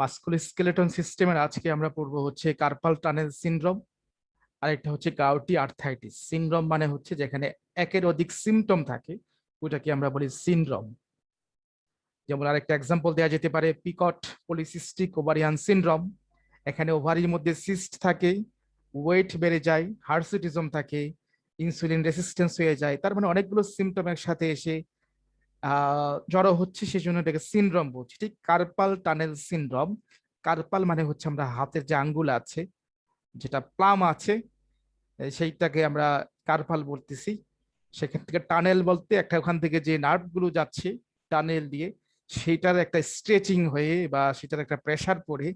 মাস্কুলোস্কেলেটন সিস্টেমের আজকে আমরা পড়বো হচ্ছে কার্পাল টানেল সিনড্রোম, আর একটা হচ্ছে গাউটি আর্থ্রাইটিস সিনড্রোম। মানে হচ্ছে যেখানে একের অধিক সিমটম থাকে ওটাকে আমরা বলি সিনড্রোম। যেমন আরেকটা এক্সাম্পল দেওয়া যেতে পারে পিকট পলিসিস্টিক ওভারিয়ান সিনড্রোম। এখানে ওভারির মধ্যে সিস্ট থাকে, ওয়েট বেড়ে যায়, হার্সিটিজম থাকে, ইনসুলিন রেসিস্টেন্স হয়ে যায়। তার মানে অনেকগুলো সিমটমের সাথে এসে জড়ো হচ্ছে, সেই জন্য এটাকে সিনড্রোম বলছি। ঠিক কার্পাল টানেল সিনড্রোম, কার্পাল মানে হচ্ছে আমরা হাতের যে আঙ্গুল আছে, যেটা প্লাম আছে, সেইটাকে আমরা কার্পাল বলতেছি। সেখান থেকে টানেল বলতে একটা ওখান থেকে যে নার্ভ গুলো যাচ্ছে টানেল দিয়ে, সেটার একটা স্ট্রেচিং হয়ে বা সেটার একটা প্রেসার পড়ে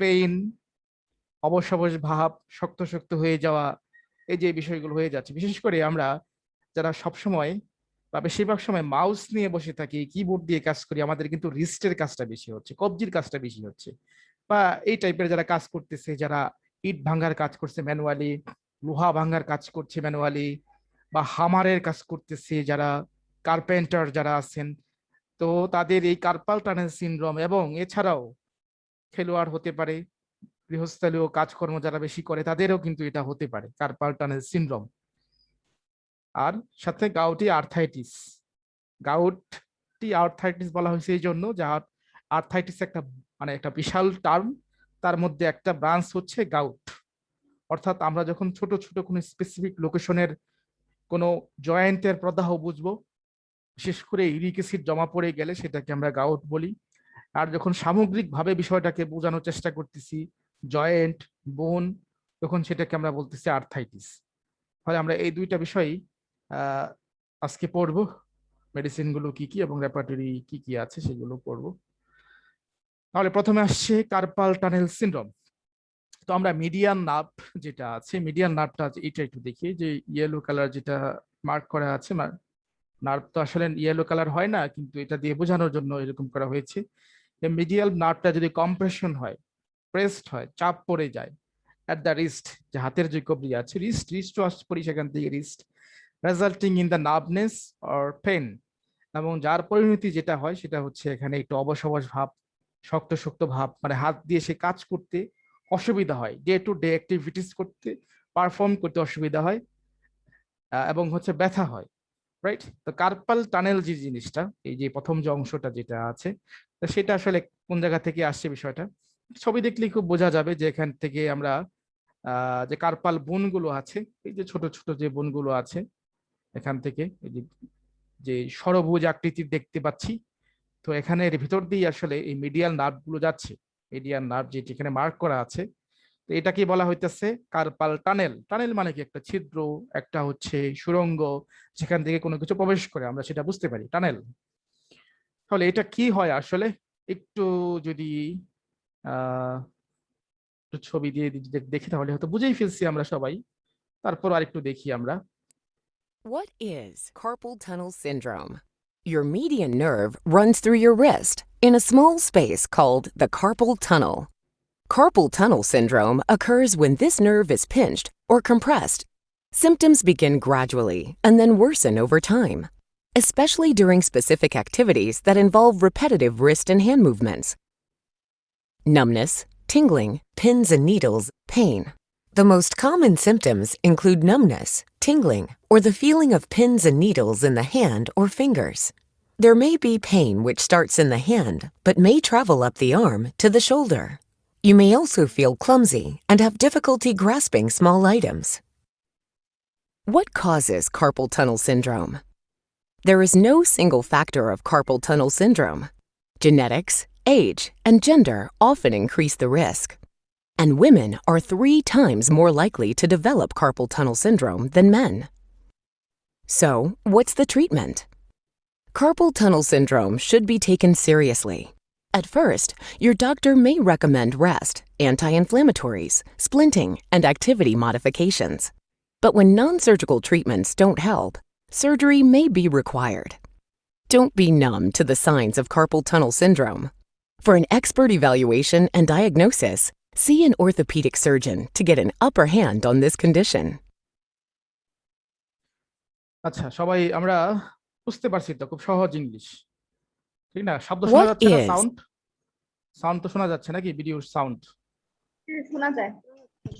পেইন, অবশ অবশ ভাব, শক্ত শক্ত হয়ে যাওয়া, এই যে বিষয়গুলো হয়ে যাচ্ছে। বিশেষ করে আমরা যারা সবসময় বা বেশিরভাগ সময় মাউস নিয়ে বসে থাকি, কিবোর্ড দিয়ে কাজ করি, আমাদের কিন্তু রিস্টের কাজটা বেশি হচ্ছে, কবজির কাজটা বেশি হচ্ছে। বা এই টাইপের যারা কাজ করতেছে, যারা ইট ভাঙার কাজ করছে ম্যানুয়ালি, লোহা ভাঙার কাজ করছে ম্যানুয়ালি, বা হামারের কাজ করতেছে যারা, কার্পেন্টার যারা আছেন, তো তাদের এই কার্পাল টানেল সিনড্রোম। এবং এছাড়াও খেলোয়াড় হতে পারে, গৃহস্থালীয় কাজকর্ম যারা বেশি করে তাদেরও কিন্তু এটা হতে পারে কার্পাল টানেল সিনড্রোম। আর সাথে গাউটি আর্থাইটিস। গাউটি আর্থাইটিস বলা হয়েছে এই জন্য যে আর্থাইটিস একটা মানে একটা বিশাল টার্ম, তার মধ্যে একটা ব্রাঞ্চ হচ্ছে গাউট। অর্থাৎ আমরা যখন ছোট ছোট কোনো স্পেসিফিক লোকেশনের কোনো জয়েন্টের প্রদাহ বুঝবো, বিশেষ করে ইউরিক অ্যাসিড জমা পড়ে গেলে সেটাকে আমরা গাউট বলি। আর যখন সামগ্রিকভাবে বিষয়টাকে বোঝানোর চেষ্টা করতেছি, জয়েন্ট, বোন, তখন সেটাকে আমরা বলতেছি আর্থাইটিস। ফলে আমরা এই দুইটা বিষয়ই আহ আজকে পড়বো, মেডিসিন গুলো কি কি এবং রেপার্টরি কি কি আছে সেগুলো পড়বো। তাহলে প্রথমে আসছে কার্পাল টানেল সিনড্রোম। তো আমরা মিডিয়ান নার্ভ যেটা আছে, মিডিয়ান নার্ভটা এটা একটু দেখি, যে ইয়েলো কালার যেটা মার্ক করা আছে। নার্ভ তো আসলে ইয়েলো কালার হয় না, কিন্তু এটা দিয়ে বোঝানোর জন্য এরকম করা হয়েছে। মিডিয়াল নার্ভটা যদি কম্প্রেশন হয়, প্রেসড হয়, চাপ পড়ে যায় অ্যাট দ্য রিস্ট, যে হাতের যে কবজি আছে, রিস্ট ওয়াশ করি সেখান থেকে wrist, resulting in the nervousness or pain. এবং যার পরিণতি যেটা হয় সেটা হচ্ছে এখানে একটু অবশ অবশ ভাব, শক্ত শক্ত ভাব, মানে হাত দিয়ে সে কাজ করতে অসুবিধা হয়, ডে টু ডে অ্যাক্টিভিটিস করতে, পারফর্ম করতে অসুবিধা হয়, এবং হচ্ছে ব্যথা হয়। রাইট? তো কার্পাল টানেল যে জিনিসটা, এই যে প্রথম যে অংশটা যেটা আছে, তো সেটা আসলে কোন জায়গা থেকে আসছে বিষয়টা ছবি দেখলেই খুব বোঝা যাবে। যে এখান থেকে আমরা যে কার্পাল বোনগুলো আছে, এই যে ছোট ছোট যে বোনগুলো আছে, এখান থেকে এই যে যে ষড়ভুজ আকৃতির দেখতে পাচ্ছি, তো এখানে এর ভিতর দিয়ে আসলে এই মিডিয়াল নার্ভ গুলো যাচ্ছে। মিডিয়াল নার্ভ যেটি এখানে মার্ক করা আছে, তো এটাকে বলা হইতেছে কার্পাল টানেল। টানেল মানে কি? একটা ছিদ্র, একটা হচ্ছে সুড়ঙ্গ, যেখান থেকে কোনো কিছু প্রবেশ করে আমরা সেটা বুঝতে পারি টানেল। তাহলে এটা কি হয় আসলে, একটু যদি আহ একটু ছবি দিয়ে দেখি তাহলে হয়তো বুঝেই ফেলছি আমরা সবাই। তারপর আরেকটু দেখি আমরা। What is carpal tunnel syndrome? Your median nerve runs through your wrist in a small space called the carpal tunnel. Carpal tunnel syndrome occurs when this nerve is pinched or compressed. Symptoms begin gradually and then worsen over time, especially during specific activities that involve repetitive wrist and hand movements. Numbness, tingling, pins and needles, pain. The most common symptoms include numbness, tingling, or the feeling of pins and needles in the hand or fingers. There may be pain which starts in the hand but may travel up the arm to the shoulder. You may also feel clumsy and have difficulty grasping small items. What causes carpal tunnel syndrome? There is no single factor of carpal tunnel syndrome. Genetics, age, and gender often increase the risk. And women are 3 times more likely to develop carpal tunnel syndrome than men. So, what's the treatment? Carpal tunnel syndrome should be taken seriously. At first, your doctor may recommend rest, anti-inflammatories, splinting, and activity modifications. But when non-surgical treatments don't help, surgery may be required. Don't be numb to the signs of carpal tunnel syndrome. For an expert evaluation and diagnosis, see an orthopedic surgeon to get an upper hand on this condition. আচ্ছা, সবাই আমরা বুঝতে পারছি তো, খুব সহজ English, ঠিক না? শব্দ শোনা যাচ্ছে না? সাউন্ড সাউন্ড তো শোনা যাচ্ছে নাকি, ভিডিওর সাউন্ড? শোনা যায়।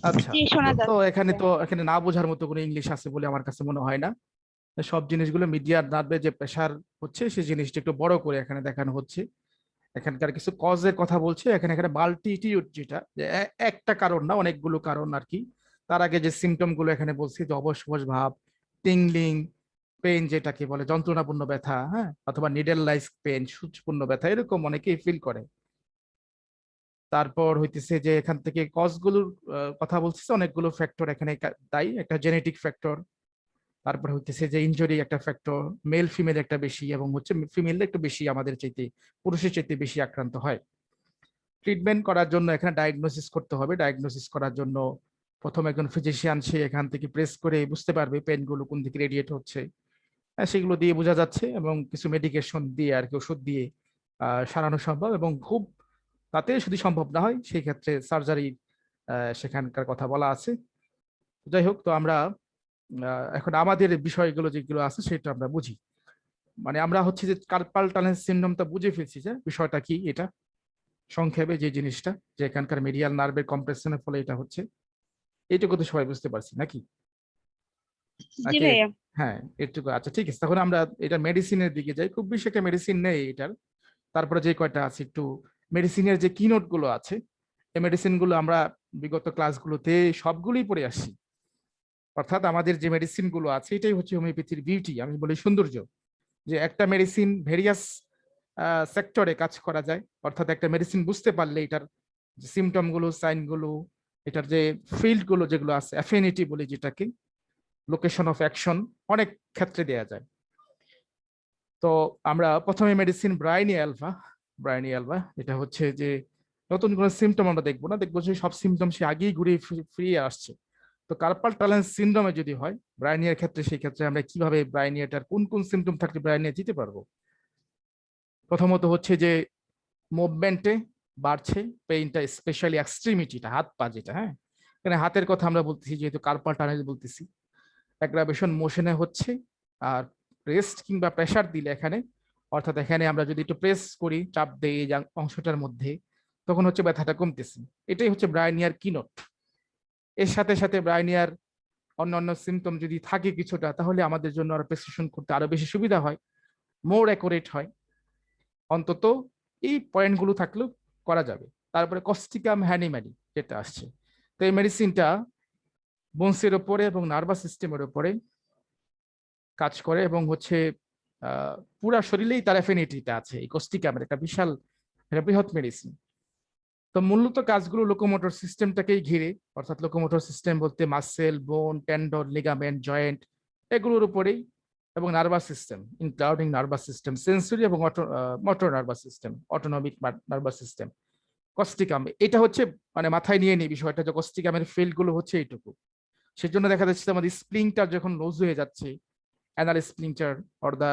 আচ্ছা, জি, শোনা তো এখানে যাচ্ছে। তো এখানে না বোঝার মতো কোনো ইংলিশ আছে বলে আমার কাছে মনে হয় না। সব জিনিসগুলো মিডিয়ার নার্ভে যে প্রেশার হচ্ছে সেই জিনিসটা একটু বড় করে এখানে দেখানো হচ্ছে। এখানকার কিছু কজের কথা বলছে, এখানে এখানে মাল্টিটিউড, যেটা যে একটা কারণ না, অনেকগুলো কারণ আর কি। তার আগে যে সিমটম গুলো এখানে বলছি, যে অবশ অবশ ভাব, টিংলিং পেইন যেটাকে বলে, যন্ত্রণাপূর্ণ ব্যথা, হ্যাঁ, অথবা নিডেল লাইস পেইন, সূচপূর্ণ ব্যথা, এরকম অনেকেই ফিল করে। তারপর হইতেছে যে এখান থেকে কজগুলোর কথা বলছে, অনেকগুলো ফ্যাক্টর এখানে দায়ী। একটা জেনেটিক ফ্যাক্টর, তারপর হইতেছে যে ইনজুরি একটা ফ্যাক্টর, মেল ফিমেল একটা বেশি, এবং হচ্ছে ফিমেল একটু বেশি আমাদের চাইতে, পুরুষের চাইতে বেশি আক্রান্ত হয়। ট্রিটমেন্ট করার জন্য এখানে ডায়াগনোসিস করতে হবে। ডায়াগনোসিস করার জন্য প্রথম একজন ফিজিশিয়ান সে এখান থেকে প্রেস করে বুঝতে পারবে পেনগুলো কোন দিকে রেডিয়েট হচ্ছে, সেগুলো দিয়ে বোঝা যাচ্ছে, এবং কিছু মেডিকেশন দিয়ে আর কি, ওষুধ দিয়ে সারানো সম্ভব। এবং খুব তাতে যদি সম্ভব না হয় সেই ক্ষেত্রে সার্জারি সেখানকার কথা বলা আছে। যাই হোক, তো আমরা এখন আমাদের বিষয়গুলো যেগুলো আছে সেটা আমরা বুঝি। মানে আমরা হচ্ছে যে কার্পাল টানেল সিনড্রোমটা বুঝে ফেলছি, যে বিষয়টা কি এটা সংক্ষেপে, যে জিনিসটা যে এখানকার মিডিয়াল নার্ভের কম্প্রেশনের ফলে এটা হচ্ছে, এইটুকু তো সবাই বুঝতে পারছি নাকি? জি নাকি? ভাইয়া। হ্যাঁ, এটুকু। আচ্ছা, ঠিক আছে, তখন আমরা এটা মেডিসিনের দিকে যাই। খুব বেশি একটা মেডিসিন নেই এটার। তারপরে যে কয়টা আছে একটু মেডিসিনের যে কিনোট গুলো আছে, এই মেডিসিন গুলো আমরা বিগত ক্লাসগুলোতে সবগুলোই পড়ে আসছি। অর্থাৎ আমাদের যে মেডিসিন গুলো আছে, এটাই হচ্ছে হোমিওপ্যাথির বিউটি, আমি বলি সৌন্দর্য। যে একটা মেডিসিন ভেরিয়াস সেক্টরে কাজ করা যায়। অর্থাৎ একটা মেডিসিন বুঝতে পারলে এটার সিমটম গুলো, সাইন গুলো, এটার যে ফিল্ড গুলো যেগুলো আছে, অ্যাফিনিটি বলি যেটাকে, লোকেশন অফ অ্যাকশন, অনেক ক্ষেত্রে দেয়া যায়। তো আমরা প্রথমে মেডিসিন ব্রাইনি অ্যালফা। ব্রাইনি অ্যালফা এটা হচ্ছে যে নতুন কোনো সিমটম আমরা দেখবো না, দেখবো যে সব সিমটম সে আগেই ঘুরিয়ে ফিরিয়ে আসছে। তো কার্পাল টানেল সিনড্রোমে যদি হয় ব্রাইনিয়ার ক্ষেত্রে, সেই ক্ষেত্রে আমরা কিভাবে ব্রাইনিয়াটার কোন কোন সিমটম থাকলে ব্রাইনিয়া দিতে পারবো? প্রথমত হচ্ছে যে মুভমেন্টে বাড়ছে পেইনটা, স্পেশালি এক্সট্রিমিটিটা, হাত পা যেটা, হ্যাঁ, এখানে হাতের কথা আমরা বলতেছি যেহেতু কার্পাল টানেল বলতেছি। অ্যাগ্রাভেশন মোশনে হচ্ছে। আর রেস্ট কিংবা প্রেসার দিলে এখানে, অর্থাৎ এখানে আমরা যদি একটু প্রেস করি, চাপ দেই এই অংশটার মধ্যে, তখন হচ্ছে ব্যথাটা কমতেছে। এটাই হচ্ছে ব্রাইনিয়ার কিনোট। এর সাথে সাথে ব্রাইনিয়ার অন্যান্য সিমটম যদি থাকে কিছুটা, তাহলে আমাদের জন্য আরো প্রেসক্রিপশন করতে আরো বেশি সুবিধা হয়, মোর অ্যাকুরেট হয়। অন্তত এই পয়েন্টগুলো থাকলেও করা যাবে। তারপরে কস্টিকাম হ্যানিম্যানি যেটা আসছে, তো এই মেডিসিনটা বোনসের উপরে এবং নার্ভাস সিস্টেমের উপরে কাজ করে, এবং হচ্ছে পুরা শরীরেই তার অ্যাফিনিটিটা আছে। এই কস্টিকামের একটা বিশাল, একটা বৃহৎ মেডিসিন। তো মূলত কাজগুলো লোকোমোটর সিস্টেমটাকেই ঘিরে, অর্থাৎ লোকোমোটর সিস্টেম বলতে muscle, bone, tendon, ligament, joint, এগুলোর উপরেই, এবং nervous system including nervous system, sensory এবং motor nervous system, autonomic nervous system. Causticum এটা হচ্ছে, মানে মাথায় নিয়ে নিই বিষয়টা, যে কস্টিকামের ফিল্ড গুলো হচ্ছে এইটুকু। সেজন্য দেখা যাচ্ছে আমাদের স্প্লিংটার যখন লুজ হয়ে যাচ্ছে, অ্যানাল স্প্লিংটার অর দা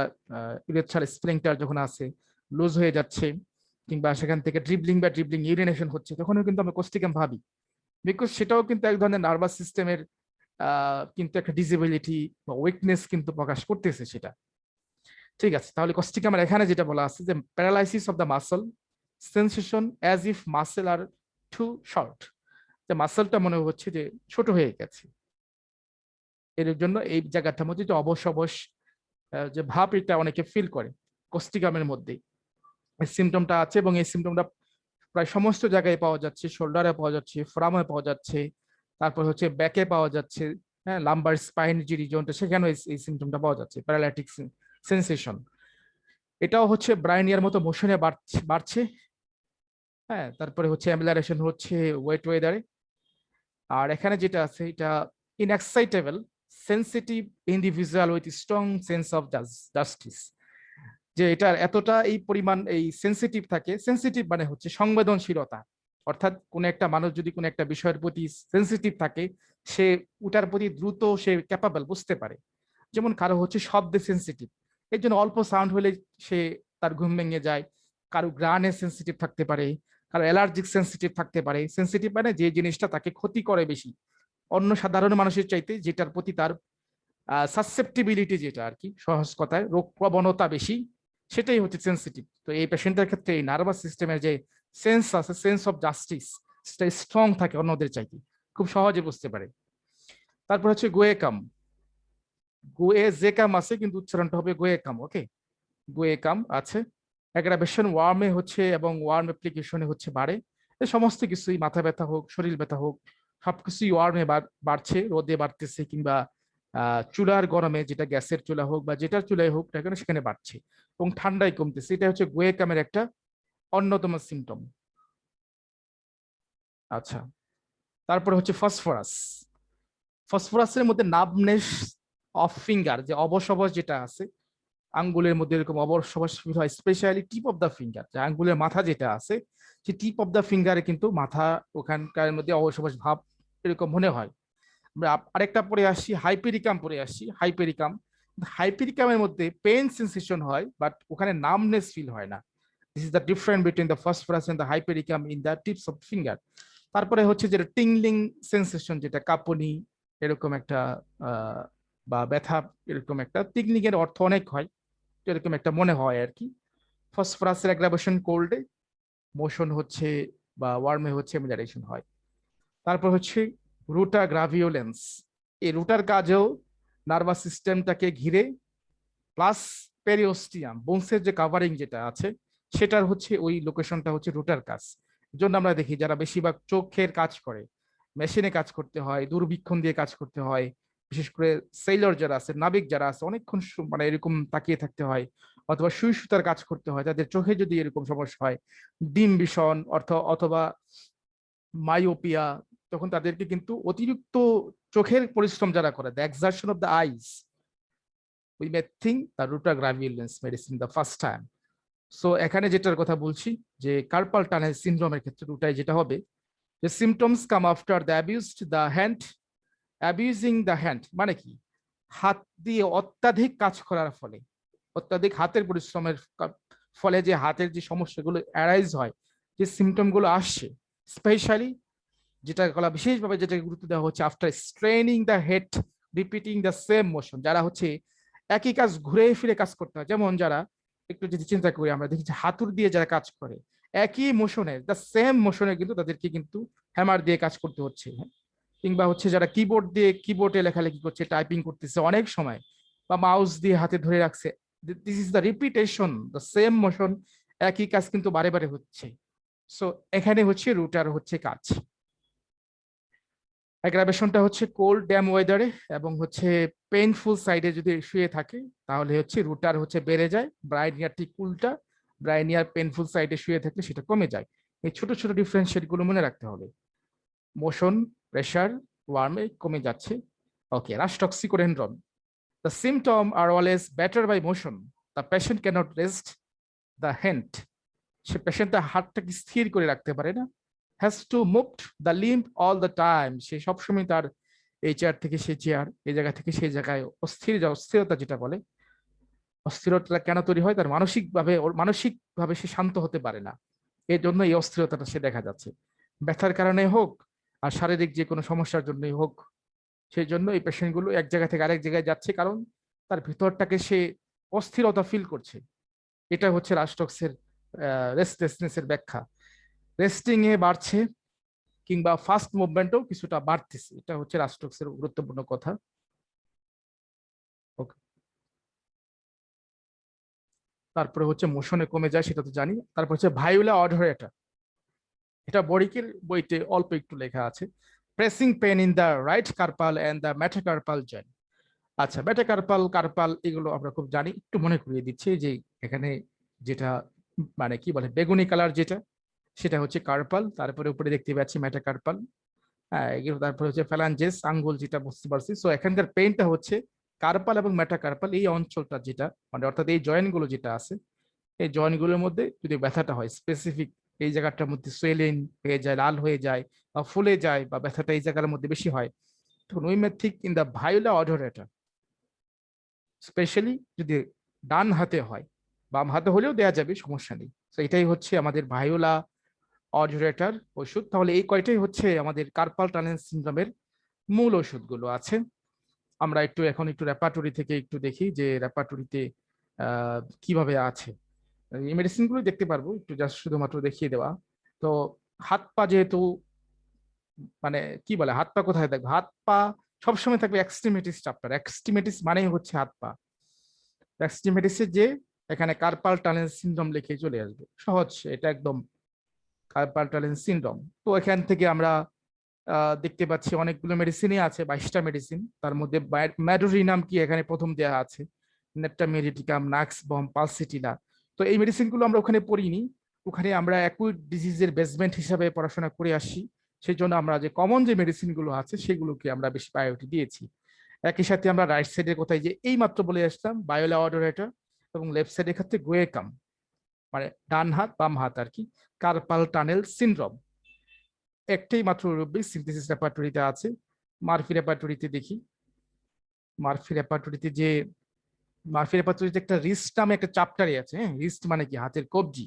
ইউরেথ্রাল স্প্লিংটার যখন আছে, লুজ হয়ে যাচ্ছে, কিংবা সেখান থেকে ড্রিবলিং বা ড্রিবলিং ইউরিনেশন হচ্ছে, তখনও কিন্তু আমরা কোস্টিকাম ভাবি। বিকজ সেটাও কিন্তু এক ধরনের নার্ভাস সিস্টেমের কিন্তু একটা ডিসেবিলিটি বা উইকনেস কিন্তু প্রকাশ করতেছে সেটা। ঠিক আছে, তাহলে কস্টিকামের এখানে যেটা বলা আছে যে paralysis of the muscle, sensation as if muscle are too short, যে মাসেলটা মনে হচ্ছে যে ছোট হয়ে গেছে। এর জন্য এই জায়গাটার মধ্যে যে অবশ অবশ যে ভাব, এটা অনেকে ফিল করে কোস্টিকামের মধ্যেই সিমটমটা আছে। এবং এই সিমটমটা প্রায় সমস্ত জায়গায় পাওয়া যাচ্ছে, শোল্ডারে পাওয়া যাচ্ছে, ফোরামে পাওয়া যাচ্ছে, তারপর হচ্ছে ব্যাকে পাওয়া যাচ্ছে, হ্যাঁ, লাম্বার স্পাইন যে রিজনটা, সেখানেও এই সিমটমটা পাওয়া যাচ্ছে, প্যারালাইটিক সেন্সেশন। এটাও হচ্ছে ব্রাইনিয়ার মতো মোশনে বাড়ছে। হ্যাঁ, তারপরে হচ্ছে অ্যামিলারেশন হচ্ছে ওয়েট ওয়েদারে। আর এখানে যেটা আছে, এটা inexcitable sensitive individual with strong sense of justice, যে এটার এতটা এই পরিমাণ এই সেন্সিটিভ থাকে। সেন্সিটিভ মানে হচ্ছে সংবেদনশীলতা, অর্থাৎ কোন একটা মানুষ যদি কোনো একটা বিষয়ের প্রতি সেন্সিটিভ থাকে, সে ওটার প্রতি দ্রুত সে ক্যাপাবল, বুঝতে পারে। যেমন কারো হচ্ছে শব্দে সেন্সিটিভ, এর জন্য অল্প সাউন্ড হলে সে তার ঘুম ভেঙে যায়। কারো গ্রানে সেন্সিটিভ থাকতে পারে, কারো অ্যালার্জিক সেন্সিটিভ থাকতে পারে। সেন্সিটিভ মানে যে জিনিসটা তাকে ক্ষতি করে বেশি অন্য সাধারণ মানুষের চাইতে, যেটার প্রতি তার সাসেপ্টিবিলিটি, যেটা আর কি সহজ কথায় রোগ প্রবণতা বেশি, সেটাই হচ্ছে সেন্সিটিভ। তো এই পেশেন্টের ক্ষেত্রে এই নার্ভাস সিস্টেমের যে সেন্স আছে, সেন্স অফ জাস্টিস, সেটা স্ট্রং থাকে অন্যদের চাইতে, খুব সহজে বুঝতে পারে। তারপর হচ্ছে গোয়েকাম, গোয়ে জেকাম আছে কিন্তু উচ্চারণটা হবে গোয়েকাম। ওকে, গোয়েকাম আছে। অ্যাগ্রাভেশন ওয়ার্মে হচ্ছে এবং ওয়ার্ম অ্যাপ্লিকেশনে হচ্ছে বাড়ে। এই সমস্ত কিছুই, মাথা ব্যথা হোক, শরীর ব্যথা হোক, সবকিছুই ওয়ার্মে বাড়ছে, রোদে বাড়তেছে, কিংবা চুলার গরমে, যেটা গ্যাসের চুলা হোক বা যেটার চুলাই হোক না কেন, সেখানে বাড়ছে এবং ঠান্ডায় কমতেছে। এটা হচ্ছে গোয়েকামের একটা অন্যতম সিমটম। আচ্ছা, তারপরে হচ্ছে ফসফরাস। ফসফরাসের মধ্যে নামনেস অফ ফিঙ্গার, যে অবশ অবশ যেটা আছে আঙ্গুলের মধ্যে, এরকম অবশ অবশ ফিল হয়, specially tip of the finger, যে আঙ্গুলের মাথা যেটা আছে, সেই টিপ অফ দ্য ফিঙ্গারে কিন্তু মাথা ওখানকার মধ্যে অবশ অবশ ভাব এরকম মনে হয়। আমরা আরেকটা পরে আসি, হাইপেরিকাম পরে আসি। হাইপেরিকাম, হাইপেরিকামের মধ্যে পেন সেন্সেশন হয়, বাট ওখানে নামনেস ফিল হয় না। This is the difference between the phosphorus and the hypericum in the tips of finger. তারপরে হচ্ছে যেটা টিংলিং সেন্সেশন, যেটা কাঁপুনি এরকম একটা বা ব্যথা, এরকম একটা টিংলিং এর অর্থ অনেক হয়, এরকম একটা মনে হয় আর কি। ফসফরাসের অ্যাগ্রাভেশন কোল্ডে, মোশন হচ্ছে বা ওয়ার্মে হচ্ছে এমিলারেশন হয়। তারপর হচ্ছে রুটা গ্রাভিওলেন্স। এই রুটার কাজেও নার্ভাস সিস্টেমটাকে ঘিরে, প্লাস পেরিওস্টিয়াম, বোনসের যে কাভারিং যেটা আছে, সেটার হচ্ছে ওই লোকেশনটা হচ্ছে রুটার কাজ। জন্য আমরা দেখি যারা বেশিরভাগ চোখের কাজ করে, মেশিনে কাজ করতে হয়, দূরবীক্ষণ দিয়ে কাজ করতে হয়, বিশেষ করে সেইলর যারা আছে, নাবিক যারা আছে, অনেকক্ষণ মানে এরকম তাকিয়ে থাকতে হয়, অথবা সুই সুতার কাজ করতে হয়, তাদের চোখে যদি এরকম সমস্যা হয়, ডিম ভিশন অথবা মাইওপিয়া, তখন তাদেরকে কিন্তু অতিরিক্ত চোখের পরিশ্রম যারা করে, the exertion of the eyes, we may think the rotagraviolence medicine the first time. So এখানে যেটার কথা বলছি, যে কার্পাল টানেল সিনড্রোমের ক্ষেত্রে রুটায় যেটা হবে, যে symptoms come after the abused the hand. Abusing the hand মানে কি? হাত দিয়ে অত্যাধিক কাজ করার ফলে, অত্যাধিক হাতের পরিশ্রমের ফলে যে হাতের যে সমস্যাগুলো অ্যারাইজ হয়, যে সিমটম গুলো আসছে, স্পেশালি যেটা বলা বিশেষভাবে যেটা গুরুত্ব দেওয়া হচ্ছে, after স্ট্রেনিং the head, repeating the same motion, যারা হচ্ছে একই কাজ ঘুরে ফিরে কাজ করতে হয়। যেমন যারা একটু যদি চিন্তা করি, আমরা দেখি যে হাতুড় দিয়ে যারা কাজ করে, একই মোশনে, দ্য সেম মোশনে কিন্তু তাদেরকে কিন্তু হ্যামার দিয়ে কাজ করতে হচ্ছে। কিংবা হচ্ছে যারা কিবোর্ডে লেখালেখি করছে, টাইপিং করতেছে অনেক সময়, বা মাউস দিয়ে হাতে ধরে রাখছে, this is the repetition, the same motion, একই কাজ কিন্তু বারে বারে হচ্ছে। সো এখানে হচ্ছে রুটার হচ্ছে কাজ। অ্যাগ্রাভেশনটা হচ্ছে কোল্ড ড্যাম ওয়েদারে এবং হচ্ছে পেইনফুল সাইডে যদি শুয়ে থাকে, তাহলে হচ্ছে রুটার হচ্ছে বেড়ে যায়। ব্রাইনিয়ার ঠিক উল্টা, ব্রাইনিয়ার পেইনফুল সাইডে শুয়ে থাকলে সেটা কমে যায়। এই ছোট ছোট ডিফারেন্সিয়েট গুলো মনে রাখতে হবে। মোশন, প্রেশার, ওয়ার্মে কমে যাচ্ছে। Okay, rhus toxicodendron. The symptom are always better by motion. The patient cannot rest the hand. সে পেশেন্ট তার হাতটাকে স্থির করে রাখতে পারে না। Has to move the limb all the time. সে সবসময় তার এই চেয়ার থেকে সেই চেয়ার, এই জায়গা থেকে সেই জায়গায় অস্থিরতা যেটা বলে, অস্থিরতা কেন তৈরি হয়? তার মানসিকভাবে সে শান্ত হতে পারে না, এর জন্য এই অস্থিরতাটা সে দেখা যাচ্ছে। ব্যথার কারণে হোক আর শারীরিক যে কোনো সমস্যার জন্যই হোক, সেই জন্য এই পেশেন্টগুলো এক জায়গা থেকে আরেক জায়গায় যাচ্ছে, কারণ তার ভিতরটাকে সে অস্থিরতা ফিল করছে। এটা হচ্ছে রাস্টক্সের রেস্টলেসনেস এর ব্যাখ্যা। রেস্টিং এ বাড়ছে, কিংবা ফাস্ট মুভমেন্টও কিছুটা বাড়তেছে, এটা হচ্ছে রাস্টক্সের গুরুত্বপূর্ণ কথা। ওকে, তারপরে হচ্ছে মোশনে কমে যায়, সেটা তো জানি। তারপর হচ্ছে ভায়োলা অডারেটা, এটা বড়িকের বইতে অল্প একটু লেখা আছে। Pressing pain in the right carpal and the metacarpal joint. আচ্ছা, কার্পাল এগুলো আমরা খুব জানি, একটু মনে করিয়ে দিচ্ছি যে এখানে যেটা মানে কি বলে বেগুনি কালার যেটা, সেটা হচ্ছে কার্পাল। তারপরে উপরে দেখতে পাচ্ছি মেটাকার্পাল। হ্যাঁ, এগুলো তারপরে হচ্ছে ফ্যালাঞ্জেস, আঙ্গুল, যেটা বুঝতে পারছি। সো এখানকার পেইনটা হচ্ছে কার্পাল এবং মেটাকার্পাল, এই অঞ্চলটা যেটা মানে অর্থাৎ এই জয়েন্ট গুলো যেটা আছে, এই জয়েন্ট গুলোর মধ্যে যদি ব্যথাটা হয় স্পেসিফিক, এই জায়গাটার মধ্যে সোয়েলিং হয়ে যায়, লাল হয়ে যায় বা ফুলে যায়, বা ব্যথাটা এই জায়গার মধ্যে বেশি হয়, তখন we may think in the viola odorata. Specially যদি ডান হাতে হয়, বাম হাতে হলেও দেয়া যাবে, সমস্যা নেই। তো এটাই হচ্ছে আমাদের ভায়োলা অডারেটার ওষুধ। তাহলে এই কয়টাই হচ্ছে আমাদের কার্পাল টানেল সিনড্রোমের মূল ওষুধগুলো আছে। আমরা এখন একটু রেপার্টরি থেকে একটু দেখি যে রেপার্টরিতে কিভাবে আছে। এই মেডিসিন গুলো দেখতে পারবো, একটু জাস্ট শুধুমাত্র দেখিয়ে দেওয়া। তো হাত পা যেহেতু মানে কি বলে, হাত পা কোথায় থাকবে, হাত পা সবসময় থাকবে এক্সট্রিমিটিস চ্যাপ্টার। এক্সট্রিমিটিস মানেই হচ্ছে হাত পা। এক্সট্রিমিটিসে যে এখানে কার্পাল টানেল সিনড্রোম লিখে চলে আসবে, সহজ, এটা একদম কার্পাল টানেল সিনড্রোম। তো এখান থেকে আমরা দেখতে পাচ্ছি অনেকগুলো মেডিসিনই আছে, 22টা মেডিসিন। তার মধ্যে ম্যাডোরিনাম কি এখানে প্রথম দেওয়া আছে, নেপটামেরিটিকাম, নাক্সবম, পালসিটিলা। তো এই মেডিসিনগুলো আমরা ওখানে পড়িনি, ওখানে আমরা অ্যাকুইট ডিজিজের বেসমেন্ট হিসাবে পড়াশোনা করে আসি। সেই জন্য আমরা যে কমন যে মেডিসিনগুলো আছে সেগুলোকে আমরা বেশি প্রায়োরিটি দিয়েছি। একই সাথে আমরা রাইট সাইডের কোথায় যে এই মাত্র বলে আসলাম বায়োলা অডোরেটর, এবং লেফট সাইডের ক্ষেত্রে গোয়েকাম, মানে ডান হাত বাম হাত আর কি, কার্পাল টানেল সিনড্রোম। একটাই মাত্র রুব্রিক সিনথেসিস রেপার্টরিতে আছে। মার্ফি রেপার্টরিতে দেখি, মার্ফি রেপার্টরিতে যে মার্ফি রেপার্টরিতে একটা রিস্ট নামে একটা চ্যাপ্টারই আছে। হ্যাঁ, রিস্ট মানে কি, হাতের কবজি,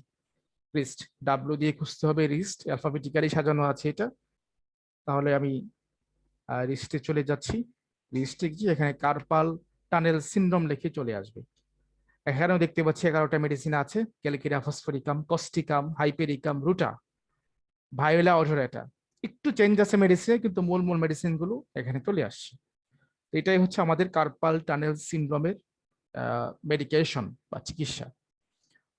রিস্ট, ডাব্লিউ দিয়ে খুঁজতে হবে রিস্ট, অ্যালফাবেটিক্যালি সাজানো আছে এটা। তাহলে আমি রিস্টে চলে যাচ্ছি। রিস্টে গিয়ে এখানে কার্পাল টানেল সিনড্রোম লিখে চলে আসবে। এখানেও দেখতে পাচ্ছি 11টা মেডিসিন আছে, calcarea phosphoricum, causticum, hypericum, ruta, viola odorata. একটু চেঞ্জ আছে মেডিসিনে, কিন্তু মূল মূল মেডিসিন গুলো এখানে চলে আসছে। এটাই হচ্ছে আমাদের কার্পাল টানেল সিনড্রোমের মেডিকেশন বা চিকিৎসা।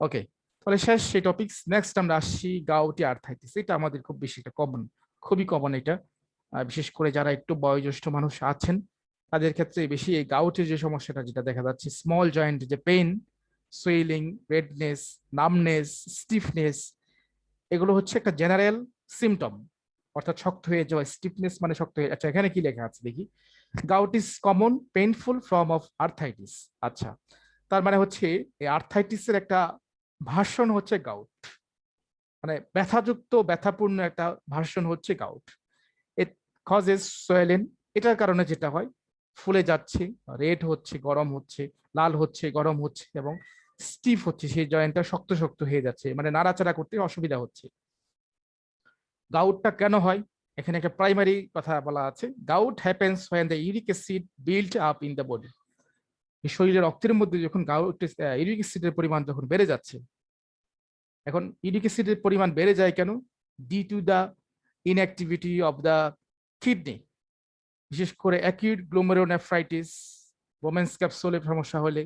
ওকে, তাহলে শেষ সেই টপিক। নেক্সট আমরা আসছি গাউটি আর্থাইটিস। এটা আমাদের খুব বেশি একটা কমন, খুবই কমন এটা। বিশেষ করে যারা একটু বয়োজ্যেষ্ঠ মানুষ আছেন তাদের ক্ষেত্রে বেশি এই গাউটের যে সমস্যাটা যেটা দেখা যাচ্ছে, স্মল জয়েন্ট যে pain, swelling, redness, numbness, stiffness, এগুলো হচ্ছে একটা জেনারেল সিমটম, অর্থাৎ শক্ত হয়ে যাওয়া। স্টিফনেস মানে শক্ত হয়ে। আচ্ছা, এখানে কি লেখা আছে দেখি, gout is common painful form of arthritis. আচ্ছা, তার মানে হচ্ছে এই আর্থাইটিসের একটা ভার্সন হচ্ছে গাউট, মানে ব্যথাযুক্ত ব্যথাপূর্ণ একটা ভার্সন হচ্ছে গাউট। ইট কজেস সোয়েলেন, এটার কারণে যেটা হয়, ফুলে যাচ্ছে, রেড হচ্ছে, গরম হচ্ছে, লাল হচ্ছে, গরম হচ্ছে, এবং স্টিফ হচ্ছে, সেই জয়েন্টটা শক্ত শক্ত হয়ে যাচ্ছে, মানে নাড়াচাড়া করতে অসুবিধা হচ্ছে। গাউটটা কেন হয়, এখানে একটা প্রাইমারি কথা বলা আছে। Gout happens when the uric acid build up in the body. শরীরের রক্তের মধ্যে যখন গাউট ইউরিক অ্যাসিডের পরিমাণ যখন বেড়ে যাচ্ছে। এখন ইউরিক অ্যাসিডের পরিমাণ বেড়ে যায় কেন? Due to the inactivity of the kidney, বিশেষ করে অ্যাকিউট গ্লোমেরোনেফ্রাইটিস, বোমেন্স ক্যাপসুলের সমস্যা হলে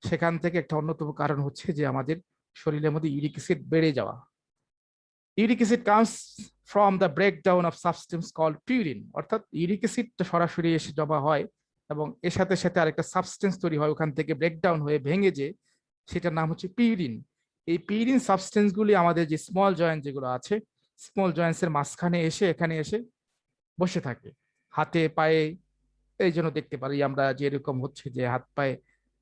সেখান থেকে একটা অন্যতম কারণ হচ্ছে যে আমাদের শরীরের মধ্যে ইউরিক অ্যাসিড বেড়ে যাওয়া। Uric acid comes from the breakdown of substance called purine, অর্থাৎ ইউরিক অ্যাসিডটা সরাসরি এসে জমা হয় এবং এর সাথে সাথে আরেকটা সাবস্টেন্স তৈরি হয় ওখান থেকে, ব্রেকডাউন হয়ে ভেঙে, যে সেটার নাম হচ্ছে পিউরিন। এই পিউরিন সাবস্টেন্সগুলি আমাদের যে স্মল জয়েন্ট যেগুলো আছে, স্মল জয়েন্টসের মাঝখানে এসে এখানে এসে বসে থাকে, হাতে পায়ে। এই জন্য দেখতে পারি আমরা যে এরকম হচ্ছে যে হাত পায়ে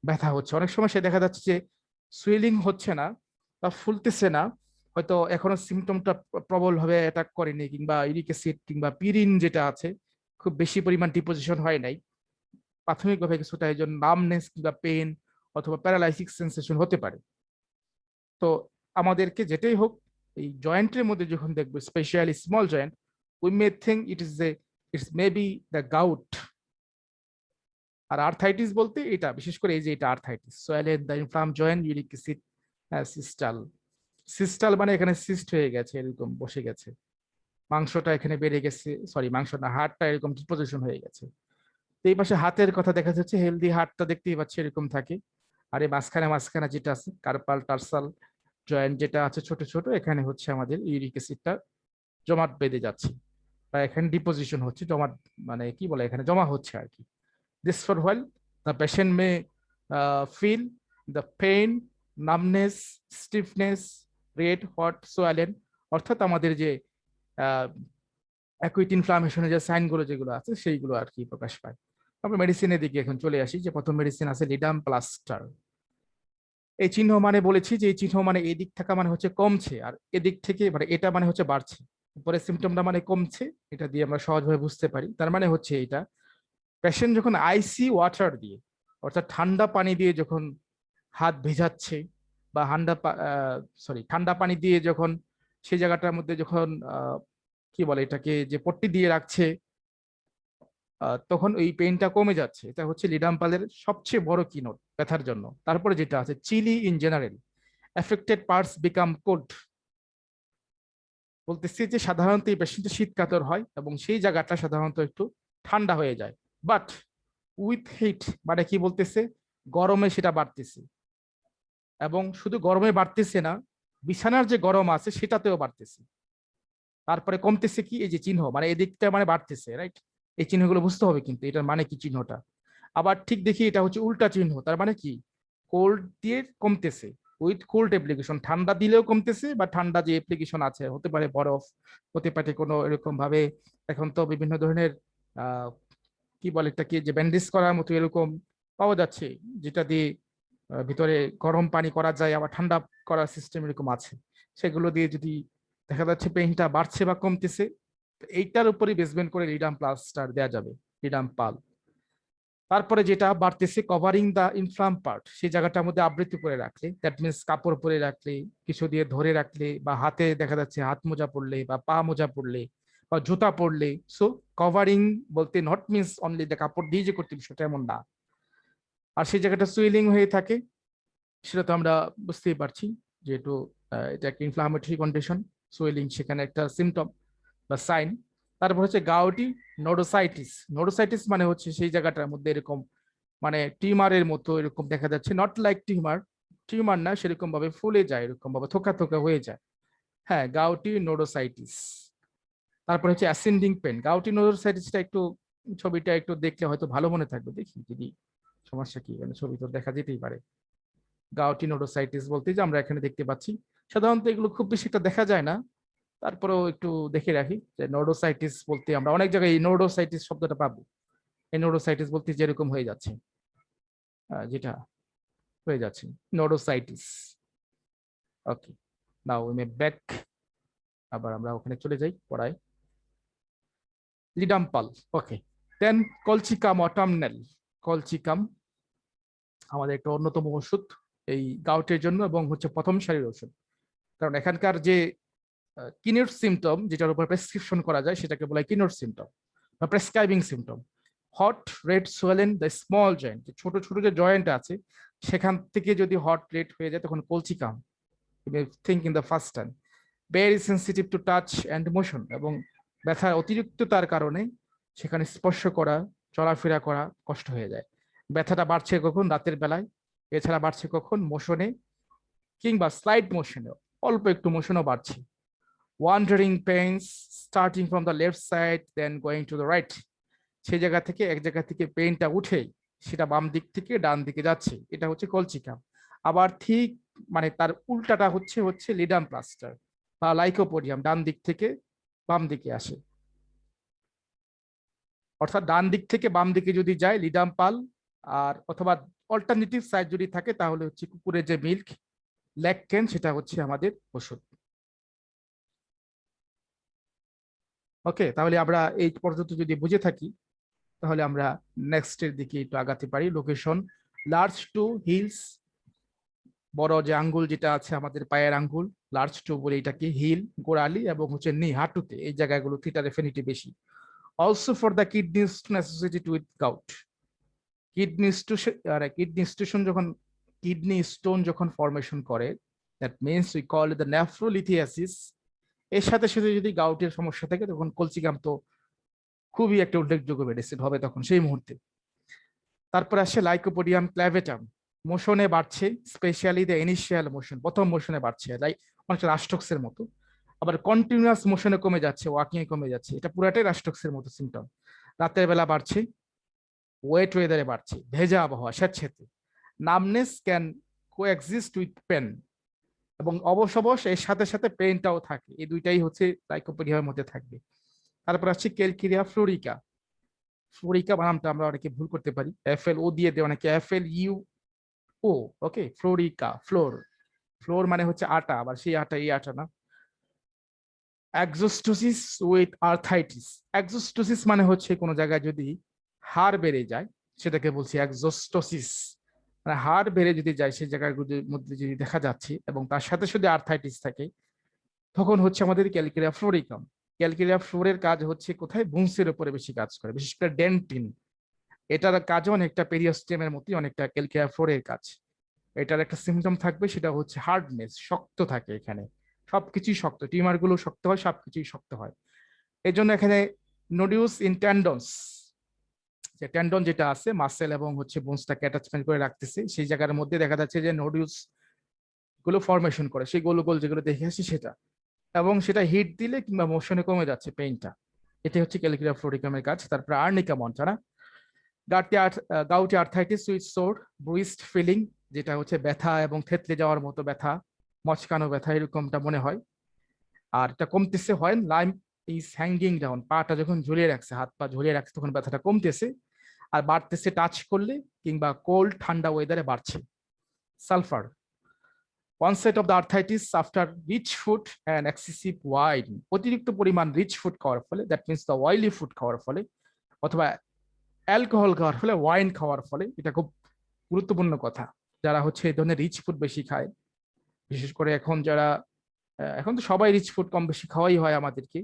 ব্যথা হচ্ছে। অনেক সময় সে দেখা যাচ্ছে যে সুইলিং হচ্ছে না বা ফুলতেছে না, হয়তো এখনো সিমটমটা প্রবলভাবে অ্যাটাক করেনি, কিংবা ইউরিক অ্যাসিড কিংবা পিরিন যেটা আছে খুব বেশি পরিমাণ ডিপোজিশন হয় নাই, প্রাথমিকভাবে কিছুটা এই জন্য নামনেস কিংবা পেন অথবা প্যারালাইসিস সেন্সেশন হতে পারে। তো আমাদেরকে যেটাই হোক, এই জয়েন্টের মধ্যে যখন দেখবো specially small joint, we may think it's maybe the gout. আর আর্থাইটিস বলতে এটা, বিশেষ করে এই যে এটা arthritis, swollen the inflame joint uric acid crystal. Crystal মানে এখানে সিস্ট হয়ে গেছে, এরকম বসে গেছে, মাংসটা এখানে বেড়ে গেছে, সরি মাংস না, হাড়টা এরকম ডিপোজিশন হয়ে গেছে। তো এই পাশে হাতের কথা দেখা যাচ্ছে, হেলদি হাড়টা দেখতেই পাচ্ছি এরকম থাকে। আর এই মাঝখানে মাঝখানে যেটা আছে কার্পাল টার্সাল জয়েন্ট যেটা আছে ছোট ছোট, এখানে হচ্ছে আমাদের ইউরিক অ্যাসিডটা জমাট বেঁধে যাচ্ছে, বা এখানে ডিপোজিশন হচ্ছে, জমাট মানে কি বলে, এখানে জমা হচ্ছে আর কি। This for while the patient may feel the pain, numbness, stiffness, red, hot, swollen, অর্থাৎ আমাদের যে অ্যাকুইট ইনফ্লামেশনের যে সাইনগুলো যেগুলো আছে সেইগুলো আর কি প্রকাশ পায়। আমরা মেডিসিনের দিকে এখন চলে আসি। যে প্রথম মেডিসিন আছে লিডাম প্লাস্টার। এই চিহ্ন মানে বলেছি যে এই চিহ্ন মানে এদিক থাকা মানে হচ্ছে কমছে, আর এদিক থেকে মানে এটা মানে হচ্ছে বাড়ছে। পরে সিমটমটা মানে কমছে, এটা দিয়ে আমরা সহজভাবে বুঝতে পারি। তার মানে হচ্ছে এটা পেশেন্ট যখন আইসি ওয়াটার দিয়ে, অর্থাৎ ঠান্ডা পানি দিয়ে যখন হাত ভেজাচ্ছে, বা ঠান্ডা পানি দিয়ে যখন সেই জায়গাটার মধ্যে যখন কি বলে এটাকে, যে পট্টি দিয়ে রাখছে, তখন ওই পেইনটা কমে যাচ্ছে। এটা হচ্ছে লিডাম্পালের সবচেয়ে বড় কিনোট ব্যথার জন্য। তারপরে যেটা আছে chilly in general, affected parts become cold, বলতেছি যে সাধারণত এই পেশেন্টটা শীত কাতর হয় এবং সেই জায়গাটা সাধারণত একটু ঠান্ডা হয়ে যায়, বাট উইথ হিট মানে কি বলতেছে, গরমে সেটা বাড়তেছে, এবং শুধু গরমে বাড়তেছে না, বিছানার যে গরম আছে সেটাতেও বাড়তেছে। তারপরে কমতেছে কি, এই যে চিহ্ন মানে এদিকটা মানে বাড়তেছে, রাইট? এই চিহ্নগুলো বুঝতে হবে, কিন্তু এটার মানে কি চিহ্নটা। আবার ঠিক দেখি এটা হচ্ছে উল্টা চিহ্ন, তার মানে কি কোল্ড দিয়ে কমতেছে, উইথ কোল্ড অ্যাপ্লিকেশন, ঠান্ডা দিলেও কমতেছে, বা ঠান্ডা যে অ্যাপ্লিকেশন আছে, হতে পারে বরফ, হতে পারে কোনো এরকম ভাবে, এখন তো বিভিন্ন ধরনের আহ কি বলে এটা, কি যে ব্যান্ডেজ করার মতো এরকম পাওয়া যাচ্ছে, যেটা দিয়ে ভিতরে গরম পানি করা যায়, আবার ঠান্ডা করার সিস্টেম এরকম আছে। সেগুলো দিয়ে যদি দেখা যাচ্ছে পেইনটা বাড়ছে বা কমতেছে, এইটার উপরই বেসমেন্ট করে লিডাম প্লাস্টার দেওয়া যাবে, লিডাম পাল। তারপরে যেটা বাড়তেছে, কভারিং দা ইনফ্লাম পার্ট, সেই জায়গাটার মধ্যে আবৃত করে রাখলে, দ্যাট মিনস কাপড় পরে রাখলে, কিছু দিয়ে ধরে রাখলে, বা হাতে দেখা যাচ্ছে হাত মোজা পরলে বা পা মোজা পরলে বা জুতা পরলে। সো কভারিং বলতে নট মিনস অনলি দ্য কাপড় দিয়ে যে করতে বিষয়টা এমন না। আর সেই জায়গাটা সুইলিং হয়ে থাকে, সেটা তো আমরা বুঝতেই পারছি, যেহেতু এটা একটা ইনফ্লামেটরি কন্ডিশন, সুয়েলিং সেখানে একটা সিমটম বা সাইন। তারপর হচ্ছে গাউটি নোডোসাইটিস। নোডোসাইটিস মানে হচ্ছে সেই জায়গাটার মধ্যে এরকম মানে টিউমারের মতো এরকম দেখা যাচ্ছে, নট লাইক টিউমার, টিউমার না, সেরকম ভাবে ফুলে যায়, এরকম ভাবে থোকা থোকা হয়ে যায়। হ্যাঁ, গাউটি নোডোসাইটিস। তারপর হচ্ছে অ্যাসেন্ডিং পেন। গাউটি নোডোসাইটিসটা একটু, ছবিটা একটু দেখলে হয়তো ভালো মনে থাকবে, দেখি যদি সমস্যা কি, মানে ছবি তো দেখা যেতেই পারে। গাউটি নোডোসাইটিস বলতে যে আমরা এখানে দেখতে পাচ্ছি, সাধারণত এগুলো খুব বেশি একটা দেখা যায় না, তারপরেও একটু দেখে রাখি যে নোডোসাইটিস বলতে আমরা অনেক জায়গায় এই নোডোসাইটিস শব্দটা পাবো। এই নোডোসাইটিস বলতে যেরকম হয়ে যাচ্ছে, যেটা হয়ে যাচ্ছে নোডোসাইটিস। ওকে, নাও উই মে ব্যাক, আবার আমরা ওখানে চলে যাই পড়ায়। লিডাম্পাল। ওকে, দেন কলচিকাম অটামনেল। কলচিকাম আমাদের একটা অন্যতম ওষুধ এই গাউটের জন্য, এবং হচ্ছে প্রথম সারির ওষুধ, কারণ এখানকার যে কিনোর সিমটম যেটার উপর প্রেসক্রিপশন করা যায় সেটাকে বলা হয় কিনোর সিমটম বা prescribing symptom. Hot red swollen the small joint, ছোট ছোট যে জয়েন্ট আছে সেখান থেকে যদি হট রেড হয়ে যায় তখন colchicum, think in the first time. Very sensitive to touch and motion, এবং ব্যথার অতিরিক্ততার কারণে সেখানে স্পর্শ করা, চলাফেরা করা কষ্ট হয়ে যায়। ব্যথাটা বাড়ছে কখন, রাতের বেলায়, এছাড়া বাড়ছে কখন, মোশনে, কিংবা স্লাইড মোশনে, অল্প একটু মোশনও বাড়ছে। Wandering pains starting from the left side then going to the right, সেই জায়গা থেকে এক জায়গা থেকে পেইনটা উঠে সেটা বাম দিক থেকে ডান দিকে যাচ্ছে, এটা হচ্ছে কলচিকাম। আবার ঠিক মানে তার উল্টাটা হচ্ছে হচ্ছে লিডাম প্লাস্টার বা লাইকোপোডিয়াম, ডান দিক থেকে বাম দিকে আসে, অর্থাৎ ডান দিক থেকে বাম দিকে যদি যায় লিডাম পাল, আর অথবা অল্টারনেটিভ সাইড যদি থাকে তাহলে হচ্ছে কুকুরের যে মিল্ক ল্যাকটেন, সেটা হচ্ছে আমাদের ওষুধ। ওকে, তাহলে আমরা এই পর্যন্ত যদি বুঝে থাকি তাহলে আমরা নেক্সটের দিকে একটু আগাতে পারি। লোকেশন, লার্জ টু হিলস, বড় যে আঙ্গুল যেটা আছে আমাদের পায়ের আঙ্গুল, লার্জ টু বলে এটাকে, হিল গোড়ালি, এবং হচ্ছে নি হাঁটুতে, এই জায়গাগুলো থিটার এফিনিটি বেশি। Also for the kidney stone associated with gout. Kidney station যখন, কিডনি স্টোন যখন ফরমেশন করে, that means we call the nephrolithiasis, এর সাথে সাথে যদি গাউটের সমস্যা থাকে তখন কলচিকাম তো খুবই একটা উল্লেখযোগ্য মেডিসিন হবে তখন সেই মুহূর্তে। তারপর আসে লাইকোপোডিয়াম ক্ল্যাভেটাম, মোশনে বাড়ছে, স্পেশালি দ্য ইনিশিয়াল মোশন, প্রথম মোশনে বাড়ছে, লাইক অনেকটা রাস্টক্সের মতো। আবার কন্টিনিউয়াস মোশনে কমে যাচ্ছে, ওয়াকিং এ কমে যাচ্ছে, এটা পুরাটাই রাস্টক্সের মতো সিমটম। রাতের বেলা বাড়ছে, ওয়েট ওয়েদারে বাড়ছে, ভেজা আবহাওয়া, স্যাঁতসেঁতে। Numbness can coexist with pain, এবং অবশ অবশ এর সাথে সাথে পেইনটাও থাকে, এই দুইটাই হচ্ছে লাইকোপোডিয়ামের মধ্যে থাকবে। তারপর আসছে ক্যালকেরিয়া ফ্লোরিকা। ফ্লোরিকা বানামটা আমরা অনেকে ভুল করতে পারি, FL ও দিয়ে দেয় অনেকে, FLUO। ওকে, ফ্লোরিকা, ফ্লোর, ফ্লোর মানে হচ্ছে আটা, আবার সেই আটা এই আটা না। এক্সোস্টোসিস উইথ আর্থাইটিস। এক্সোস্টোসিস মানে হচ্ছে কোনো জায়গায় যদি হাড় বেড়ে যায় সেটাকে বলছি এক্সোস্টোসিস, মানে হাড় বেড়ে যদি যায় সেই জায়গাগুলোর মধ্যে যদি দেখা যাচ্ছে এবং তার সাথে সাথে আর্থাইটিস থাকে, তখন হচ্ছে আমাদের ক্যালকেরিয়া ফ্লোরিকাম। ক্যালকেরিয়া ফ্লোরের কাজ হচ্ছে কোথায়, বুনসের উপরে বেশি কাজ করে, বিশেষ করে ডেন্টিন। এটার কাজও অনেকটা পেরিওস্টেমের মতোই, অনেকটা ক্যালকেরিয়া ফ্লোরের কাজ। এটার একটা সিমটম থাকবে, সেটা হচ্ছে হার্ডনেস, শক্ত থাকে এখানে, সবকিছুই শক্ত, টিউমার গুলো শক্ত হয়, সবকিছুই শক্ত হয়। এই জন্য এখানে নোডিউস ইন ট্যান্ডনস, যে ট্যান্ডন যেটা আছে মাসেল এবং হচ্ছে বোনসটাকে অ্যাটাচমেন্ট করে রাখতেছে, সেই জায়গার মধ্যে দেখা যাচ্ছে যে নোডিউস গুলো ফরমেশন করে, সেই গোল গোল যেগুলো দেখে আসি সেটা, এবং সেটা হিট দিলে কিংবা মোশনে কমে যাচ্ছে পেইনটা। এটাই হচ্ছে ক্যালিকুলার ফ্লোরিকামের কাজ। তারপরে arnica montana, gouty arthritis with sore bruised feeling, যেটা হচ্ছে ব্যথা এবং থেতলে যাওয়ার মতো ব্যথা, মচকানো ব্যথা এরকমটা মনে হয়। আর এটা কমতেছে হয় লাইম ইজ হ্যাঙ্গিং ডাউন, পাটা যখন ঝুলিয়ে রাখছে, হাত পা ঝুলিয়ে রাখছে, তখন ব্যথাটা কমতেছে। আর বাড়তেছে টাচ করলে কিংবা কোল্ড ঠান্ডা ওয়েদারে বাড়ছে। Sulphur, onset of the arthritis after rich food and excessive wine, অতিরিক্ত পরিমাণ রিচ ফুড খাওয়ার ফলে, that means the oily food খাওয়ার ফলে, অথবা অ্যালকোহল খাওয়ার ফলে, ওয়াইন খাওয়ার ফলে। এটা খুব গুরুত্বপূর্ণ কথা। যারা হচ্ছে এই ধরনের রিচ ফুড বেশি খায়, বিশেষ করে এখন যারা, এখন তো সবাই রিচ ফুড কম বেশি খাওয়াই হয় আমাদেরকে,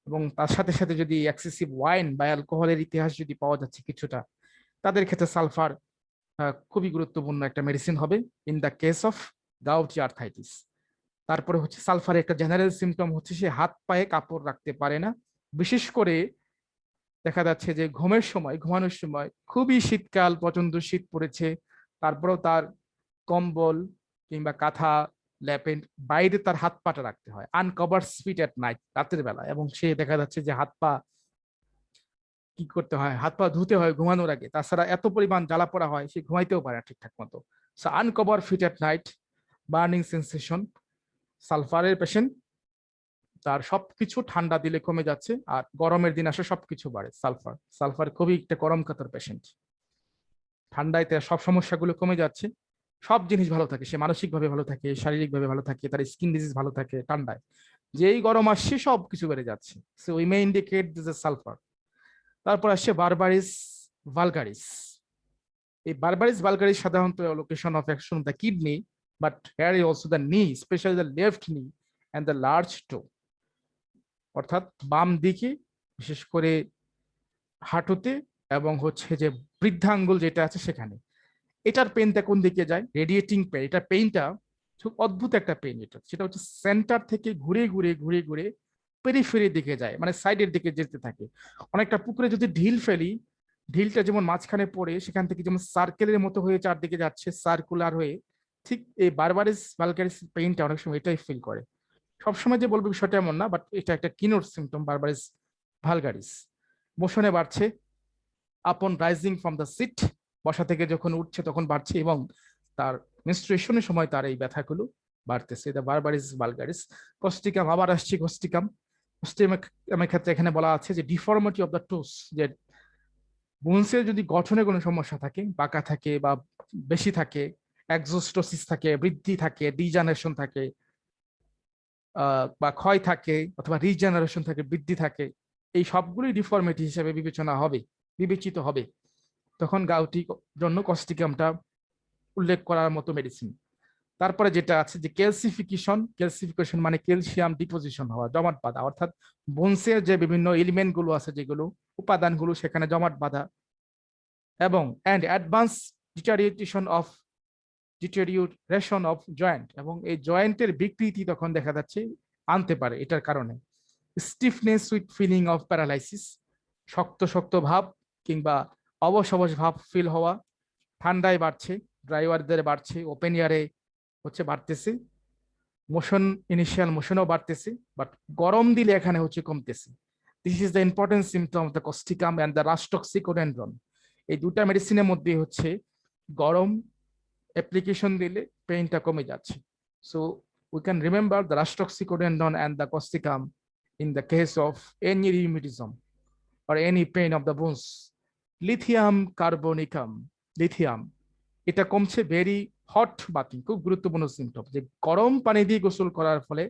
এবং তার সাথে সাথে যদি এক্সেসিভ ওয়াইন বা অ্যালকোহলের ইতিহাস যদি পাওয়া যাচ্ছে কিছুটা, তাদের ক্ষেত্রে সালফার খুবই গুরুত্বপূর্ণ একটা মেডিসিন হবে in the case of gouty arthritis. তারপরে হচ্ছে সালফারের একটা জেনারেল সিমটম হচ্ছে সে হাত পায়ে কাপড় রাখতে পারে না, বিশেষ করে দেখা যাচ্ছে যে ঘুমানোর সময় খুবই শীতকাল, প্রচন্ড শীত পড়েছে, তারপরেও তার কম্বল কিংবা কাঁথা ল্যাপেন বাইরে তার হাত পাটা রাখতে হয়, আনকভার ফিট এট নাইট, রাতের বেলা, এবং সে দেখা যাচ্ছে যে হাত পা কি করতে হয়, হাত পা ধুতে হয় ঘুমানোর আগে, তাছাড়া এত পরিমাণ জ্বালা পোড়া হয় সে ঘুমাইতেও পারে না ঠিকঠাক মতো। So uncover feet at night, burning sensation, সালফারের পেশেন্ট, তার সবকিছু ঠান্ডা দিলে কমে যাচ্ছে, আর গরমের দিন আসে সবকিছু বাড়ে। সালফার খুবই একটা গরম কাতর পেশেন্ট, ঠান্ডায় তার সব সমস্যাগুলো কমে যাচ্ছে, সব জিনিস ভালো থাকে, সে মানসিকভাবে ভালো থাকে, শারীরিকভাবে ভালো থাকে, তার স্কিন ডিজিজ ভালো থাকে। ঠান্ডায় যেই গরম আসছে সব কিছু বেড়ে যাচ্ছে, so we may indicate this is sulphur. তারপর আসছে বারবারিস ভালগারিস। এই বারবারিস ভালগারিস সাধারণত location of action the kidney, but hair is also the নি, স্পেশালি দ্য লেফট নি অ্যান্ড দ্য লার্জ টো, অর্থাৎ বাম দিকে, বিশেষ করে হাঁটুতে, এবং হচ্ছে যে বৃদ্ধাঙ্গুল যেটা আছে সেখানে। এটার পেনটা কোন দিকে যায়, রেডিয়েটিং পেন। এটা পেইনটা খুব অদ্ভুত একটা পেন, এটা সেটা হচ্ছে সেন্টার থেকে ঘুরে ঘুরে ঘুরে ঘুরে পেরিফেরির দিকে যায়, মানে সাইডের দিকে যেতে থাকে। অনেকটা পুকুরে যদি ঢিল ফেলি, ঢিলটা যেমন মাঝখানে পড়ে সেখান থেকে যেমন সার্কেলের মতো হয়ে চারদিকে যাচ্ছে, সার্কুলার হয়ে, ঠিক এই বারবারিস ভালগারিস পেইনটা অনেক সময় এটাই ফিল করে। সবসময় যে বলবো বিষয়টা এমন না, বাট এটা একটা কিনোর সিমটম বারবারিস ভালগারিস। মোশনে বাড়ছে, আপন রাইজিং ফ্রম দ্য সিট, বসা থেকে যখন উঠছে তখন বাড়ছে, এবং তার মেনস্ট্রুয়েশনের সময় তার এই ব্যথাগুলো বাড়তেছে। এটা বারবারিস ভালগারিস। কস্টিকাম, আবার আসছি কস্টিকাম। কস্টিকামের ক্ষেত্রে এখানে বলা আছে যে ডিফর্মিটি অফ দ্য টোস, যে বোনসের যদি গঠনে কোনো সমস্যা থাকে, বাঁকা থাকে বা বেশি থাকে, এক্সোস্টোসিস থাকে, বৃদ্ধি থাকে, ডিজেনারেশন থাকে, বা ক্ষয় থাকে, অথবা রিজেনারেশন থাকে, বৃদ্ধি থাকে, এই সবগুলোই ডিফর্মিটি হিসেবে বিবেচিত হবে, তখন গাউটি জন্য কস্টিকামটা উল্লেখ করার মতো মেডিসিন। তারপরে যেটা আছে যে ক্যালসিফিকেশন মানে ক্যালসিয়াম ডিপোজিশন হওয়া, জমাট বাঁধা, অর্থাৎ বোনসের যে বিভিন্ন এলিমেন্ট গুলো আছে, যেগুলো উপাদানগুলো সেখানে জমাট বাঁধা, এবং অ্যাডভান্স ডিটেরিওরেশন অফ জয়েন্ট, এবং এই জয়েন্টের বিকৃতি তখন দেখা যাচ্ছে আনতে পারে এটার কারণে। Stiffness with feeling of paralysis, শক্ত শক্ত ভাব কিংবা অবশ অবশ ভাব ফিল হওয়া, ঠান্ডায় বাড়ছে, ড্রাই ওয়ারদের বাড়ছে, ওপেন এয়ারে হচ্ছে বাড়তেছে, ইনিশিয়াল মোশনও বাড়তেছে, বাট গরম দিলে এখানে হচ্ছে কমতেছে। This is the important symptom of the causticum and the rhus toxicodendron. এই দুটা মেডিসিনের মধ্যে হচ্ছে গরম অ্যাপ্লিকেশন দিলে পেইনটা কমে যাচ্ছে। So we can remember the rastoxicodendron and the costicum in the case of any rheumatism or any pain of the bones. Lithium carbonicum, lithium, এটা কমছে, ভেরি হট বাথিং, খুব গুরুত্বপূর্ণ সিমটম, যে গরম পানি দিয়ে গোসল করার ফলে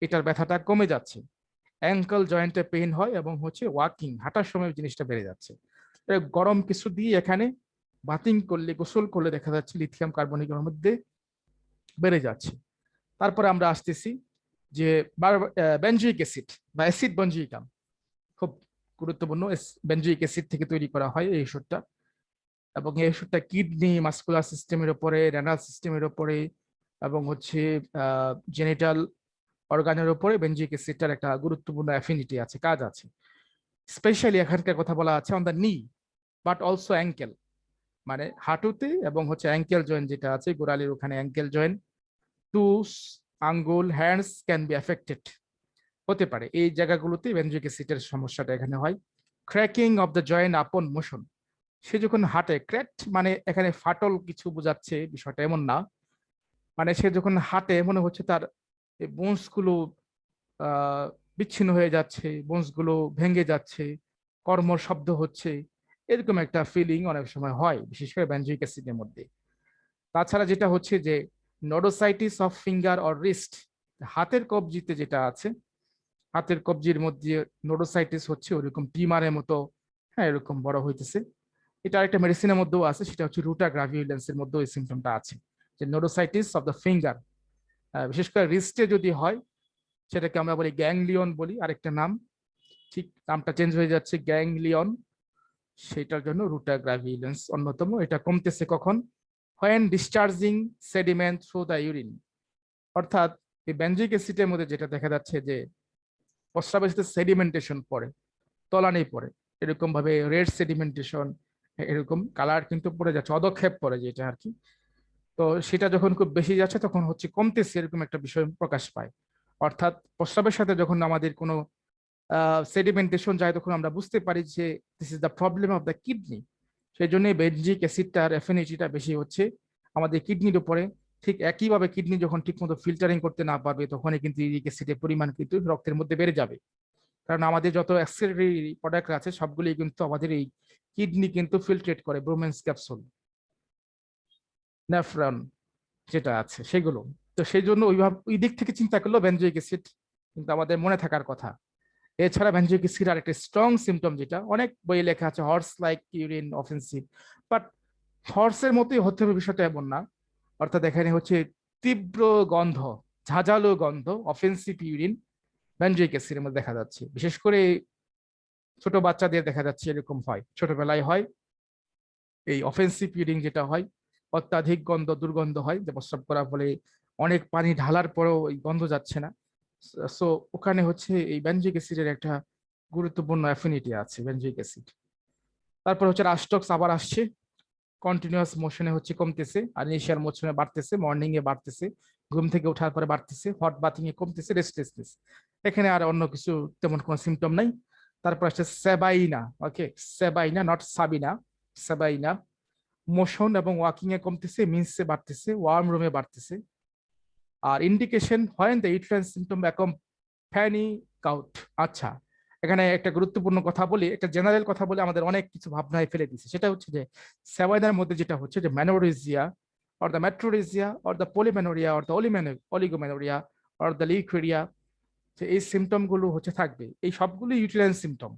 এটার ব্যথাটা কমে যাচ্ছে, অ্যাঙ্কল জয়েন্টে পেইন হয়, এবং হচ্ছে ওয়াকিং, হাঁটার সময় জিনিসটা বেড়ে যাচ্ছে। গরম কিছু দিয়ে এখানে বাথিং করলে, গোসল করলে দেখা যাচ্ছে লিথিয়াম কার্বনিকের মধ্যে বেড়ে যাচ্ছে। তারপরে আমরা আসতেছি যে বেনজুইক অ্যাসিড বা অ্যাসিড বেনজুইকাম, খুব গুরুত্বপূর্ণ। বেনজুইক অ্যাসিড থেকে তৈরি করা হয় এই ওষুধটা, এবং এই ওষুধটা কিডনি, মাসকুলার সিস্টেমের উপরে, রেনাল সিস্টেমের উপরে, এবং হচ্ছে জেনিটাল অর্গানের উপরে বেনজিক অ্যাসিডটার একটা গুরুত্বপূর্ণ অ্যাফিনিটি আছে, কাজ আছে। স্পেশালি এখানকার কথা বলা আছে on the knee but also ankle, মানে হাঁটুতে এবং হচ্ছে অ্যাঙ্কেল জয়েন্ট যেটা আছে গোড়ালির ওখানে অ্যাঙ্কেল জয়েন্ট, টুস, আঙ্গুল, হ্যান্ডস ক্যান বি এফেক্টেড, হতে পারে এই জায়গাগুলোতে বেনজিক অ্যাসিডের সমস্যাটা এখানে হয়। ক্র্যাকিং অফ দ্য জয়েন্ট আপন মোশন, সে যখন হাঁটে, ক্র্যাট মানে এখানে ফাটল কিছু বোঝাচ্ছে, বিষয়টা এমন না, মানে সে যখন হাঁটে মনে হচ্ছে তার বোনস গুলো বিচ্ছিন্ন হয়ে যাচ্ছে, বোনস গুলো ভেঙে যাচ্ছে, কর্মর শব্দ হচ্ছে, এরকম একটা ফিলিং অনেক সময় হয়, বিশেষ করে বেনজিক অ্যাসিডের মধ্যে। তাছাড়া যেটা হচ্ছে যে নোডোসাইটিস অফ ফিঙ্গার অর রিস্ট, হাতের কবজিতে যেটা আছে, হাতের কবজির মধ্যে নোডোসাইটিস হচ্ছে ওরকম টিমারের মতো, হ্যাঁ এরকম বড় হইতেছে। এটা একটা মেডিসিনের মধ্যেও আছে, সেটা হচ্ছে রুটা গ্রাভিউলেন্সের মধ্যেও এই সিমটমটা আছে, যে নোডোসাইটিস অফ দ্য ফিঙ্গার। বিশেষ করে রিস্টে যদি হয় সেটাকে আমরা বলি গ্যাংলিয়ন বলি, আরেকটা নাম, ঠিক নামটা চেঞ্জ হয়ে যাচ্ছে, গ্যাংলিয়ন, সেটার জন্য রুটা গ্রাভিউলেন্স অন্যতম। এটা কমতেছে কখন? When discharging sediment through the urine, অর্থাৎ এই বেনজিক অ্যাসিডের মধ্যে যেটা দেখা যাচ্ছে যে প্রস্রাবের সাথে সেডিমেন্টেশন পড়ে, তলানি পড়ে, এরকম ভাবে রেড সেডিমেন্টেশন, এরকম কালার কিন্তু পড়ে যাচ্ছে, অদক্ষেপ পড়ে যেটা আর কি। তো সেটা যখন খুব বেশি যাচ্ছে তখন হচ্ছে কমতেছে, এরকম একটা বিষয় প্রকাশ পায়। অর্থাৎ প্রস্রাবের সাথে যখন আমাদের কোনো সেডিমেন্টেশন যায় তখন আমরা বুঝতে পারি যে this is the problem of the kidney. সেই জন্য বেনজিক অ্যাসিডটার অ্যাফিনিটিটা বেশি হচ্ছে আমাদের কিডনির উপরে। ঠিক একইভাবে কিডনি যখন ঠিকমতো ফিল্টারিং করতে না পারবে তখনই কিন্তু ইউরিক অ্যাসিডের পরিমাণ কিন্তু রক্তের মধ্যে বেড়ে যাবে। কারণ আমাদের যত অ্যাক্সিলারি প্রোডাক্ট আছে সবগুলোই কিন্তু আমাদের এই কিডনি কিন্তু ফিল্ট্রেট করে, ব্রোমেন্স ক্যাপসুল, নেফ্রন যেটা আছে সেগুলো। তো সেই জন্য ওই দিক থেকে চিন্তা করলেও বেনজোইক অ্যাসিড কিন্তু আমাদের মনে থাকার কথা। এছাড়া বেনজোইক অ্যাসিড আর একটা স্ট্রং সিমটম, যেটা অনেক বইয়ে লেখা আছে, horse like urine offensive, but হর্সের মতোই হতে হবে বিষয়টা এমন না। অর্থাৎ এখানে হচ্ছে তীব্র গন্ধ, ঝাঁঝালো গন্ধ, অফেন্সিভ ইউরিন বেনজোইক অ্যাসিডের মধ্যে দেখা যাচ্ছে। বিশেষ করে ছোট বাচ্চাদের দেখা যাচ্ছে এরকম হয়, ছোটবেলায় হয় এই অফেন্সিভ ইউরিন যেটা হয়, অত্যাধিক গন্ধ দুর্গন্ধ হয়, যে প্রস্রাব করার ফলে অনেক পানি ঢালার পরেও এই গন্ধ যাচ্ছে না। সো ওখানে হচ্ছে এই বেনজিক অ্যাসিডের একটা গুরুত্বপূর্ণ অ্যাফিনিটি আছে, বেনজিক অ্যাসিড। তারপর হচ্ছে রাস্টক্স আবার আসছে, কন্টিনিউয়াস মোশনে হচ্ছে কমতেছে, আর ইনিশিয়াল মোশনে বাড়তেছে, মর্নিং এ বাড়তেছে, ঘুম থেকে ওঠার পরে বাড়তেছে, হট বাথিং এ কমতেছে, রেস্টলেসনেস। এখানে আর অন্য কিছু তেমন কোনো সিমটম নাই। তারপর আসছে সেবাইনা, ওকে, সেবাইনা নট সাবিনা, সেবাইনা, মোশন এবং ওয়াকিং এ কমতেছে, মিন্সে বাড়তেছে, ওয়ার্ম রুমে বাড়তেছে। আর ইন্ডিকেশন হয় দ্য ইউট্রাইন সিমটম অ্যাকম্প্যানি কাউট। আচ্ছা, এখানে একটা গুরুত্বপূর্ণ কথা বলি, একটা জেনারেল কথা বলে আমাদের অনেক কিছু ভাবনায় ফেলে দিচ্ছে। সেটা হচ্ছে যে সেভাইনার মধ্যে যেটা হচ্ছে যে menorrhagia or the metrorrhagia or the polymenorrhoea or the oligomenorrhoea or the leucorrhoea, যে এই সিমটম গুলো হচ্ছে থাকবে, এই সবগুলো ইউটেরাইন সিমটম।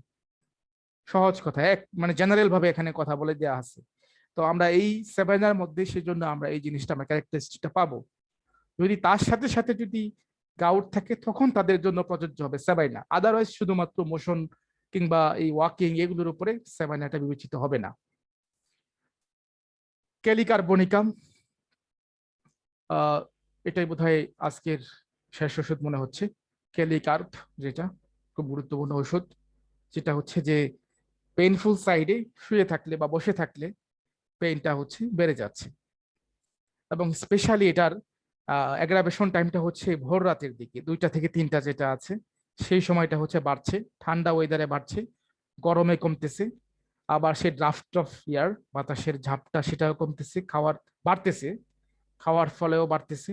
সহজ কথা, এক মানে জেনারেল ভাবে এখানে কথা বলে দেওয়া আছে। তো আমরা এই সেভেনার মধ্যে সেজন্য আমরা এই জিনিসটা আমরা ক্যারেক্টারিস্টিকটা পাবো। যদি তার সাথে সাথে যদি গাউট থাকে তখন তাদের জন্য প্রযোজ্য হবে সেভাইনা, আদারওয়াইজ শুধুমাত্র মোশন কিংবা এই ওয়াকিং এগুলোর উপরে সেভাইনাটা বিবেচিত হবে না। ক্যালিকার্বনিকাম, এটাই বোধহয় আজকের শেষ ওষুধ মনে হচ্ছে। ক্যালিকার্ব যেটা খুব গুরুত্বপূর্ণ ওষুধ, যেটা হচ্ছে যে পেইনফুল সাইডে শুয়ে থাকলে বা বসে থাকলে পেইনটা হচ্ছে বেড়ে যাচ্ছে, এবং স্পেশালি এটার অ্যাগ্রাভেশন টাইমটা হচ্ছে ভোর রাতের দিকে 2টা থেকে 3টা যেটা আছে, সেই সময়টা হচ্ছে বাড়ছে, ঠান্ডা ওয়েদারে বাড়ছে, গরমে কমতেছে, আবার সে ড্রাফট অফ ইয়ার বাতাসের ঝাপটা সেটাও কমতেছে, বাড়তেছে, খাওয়ার ফলেও বাড়তেছে।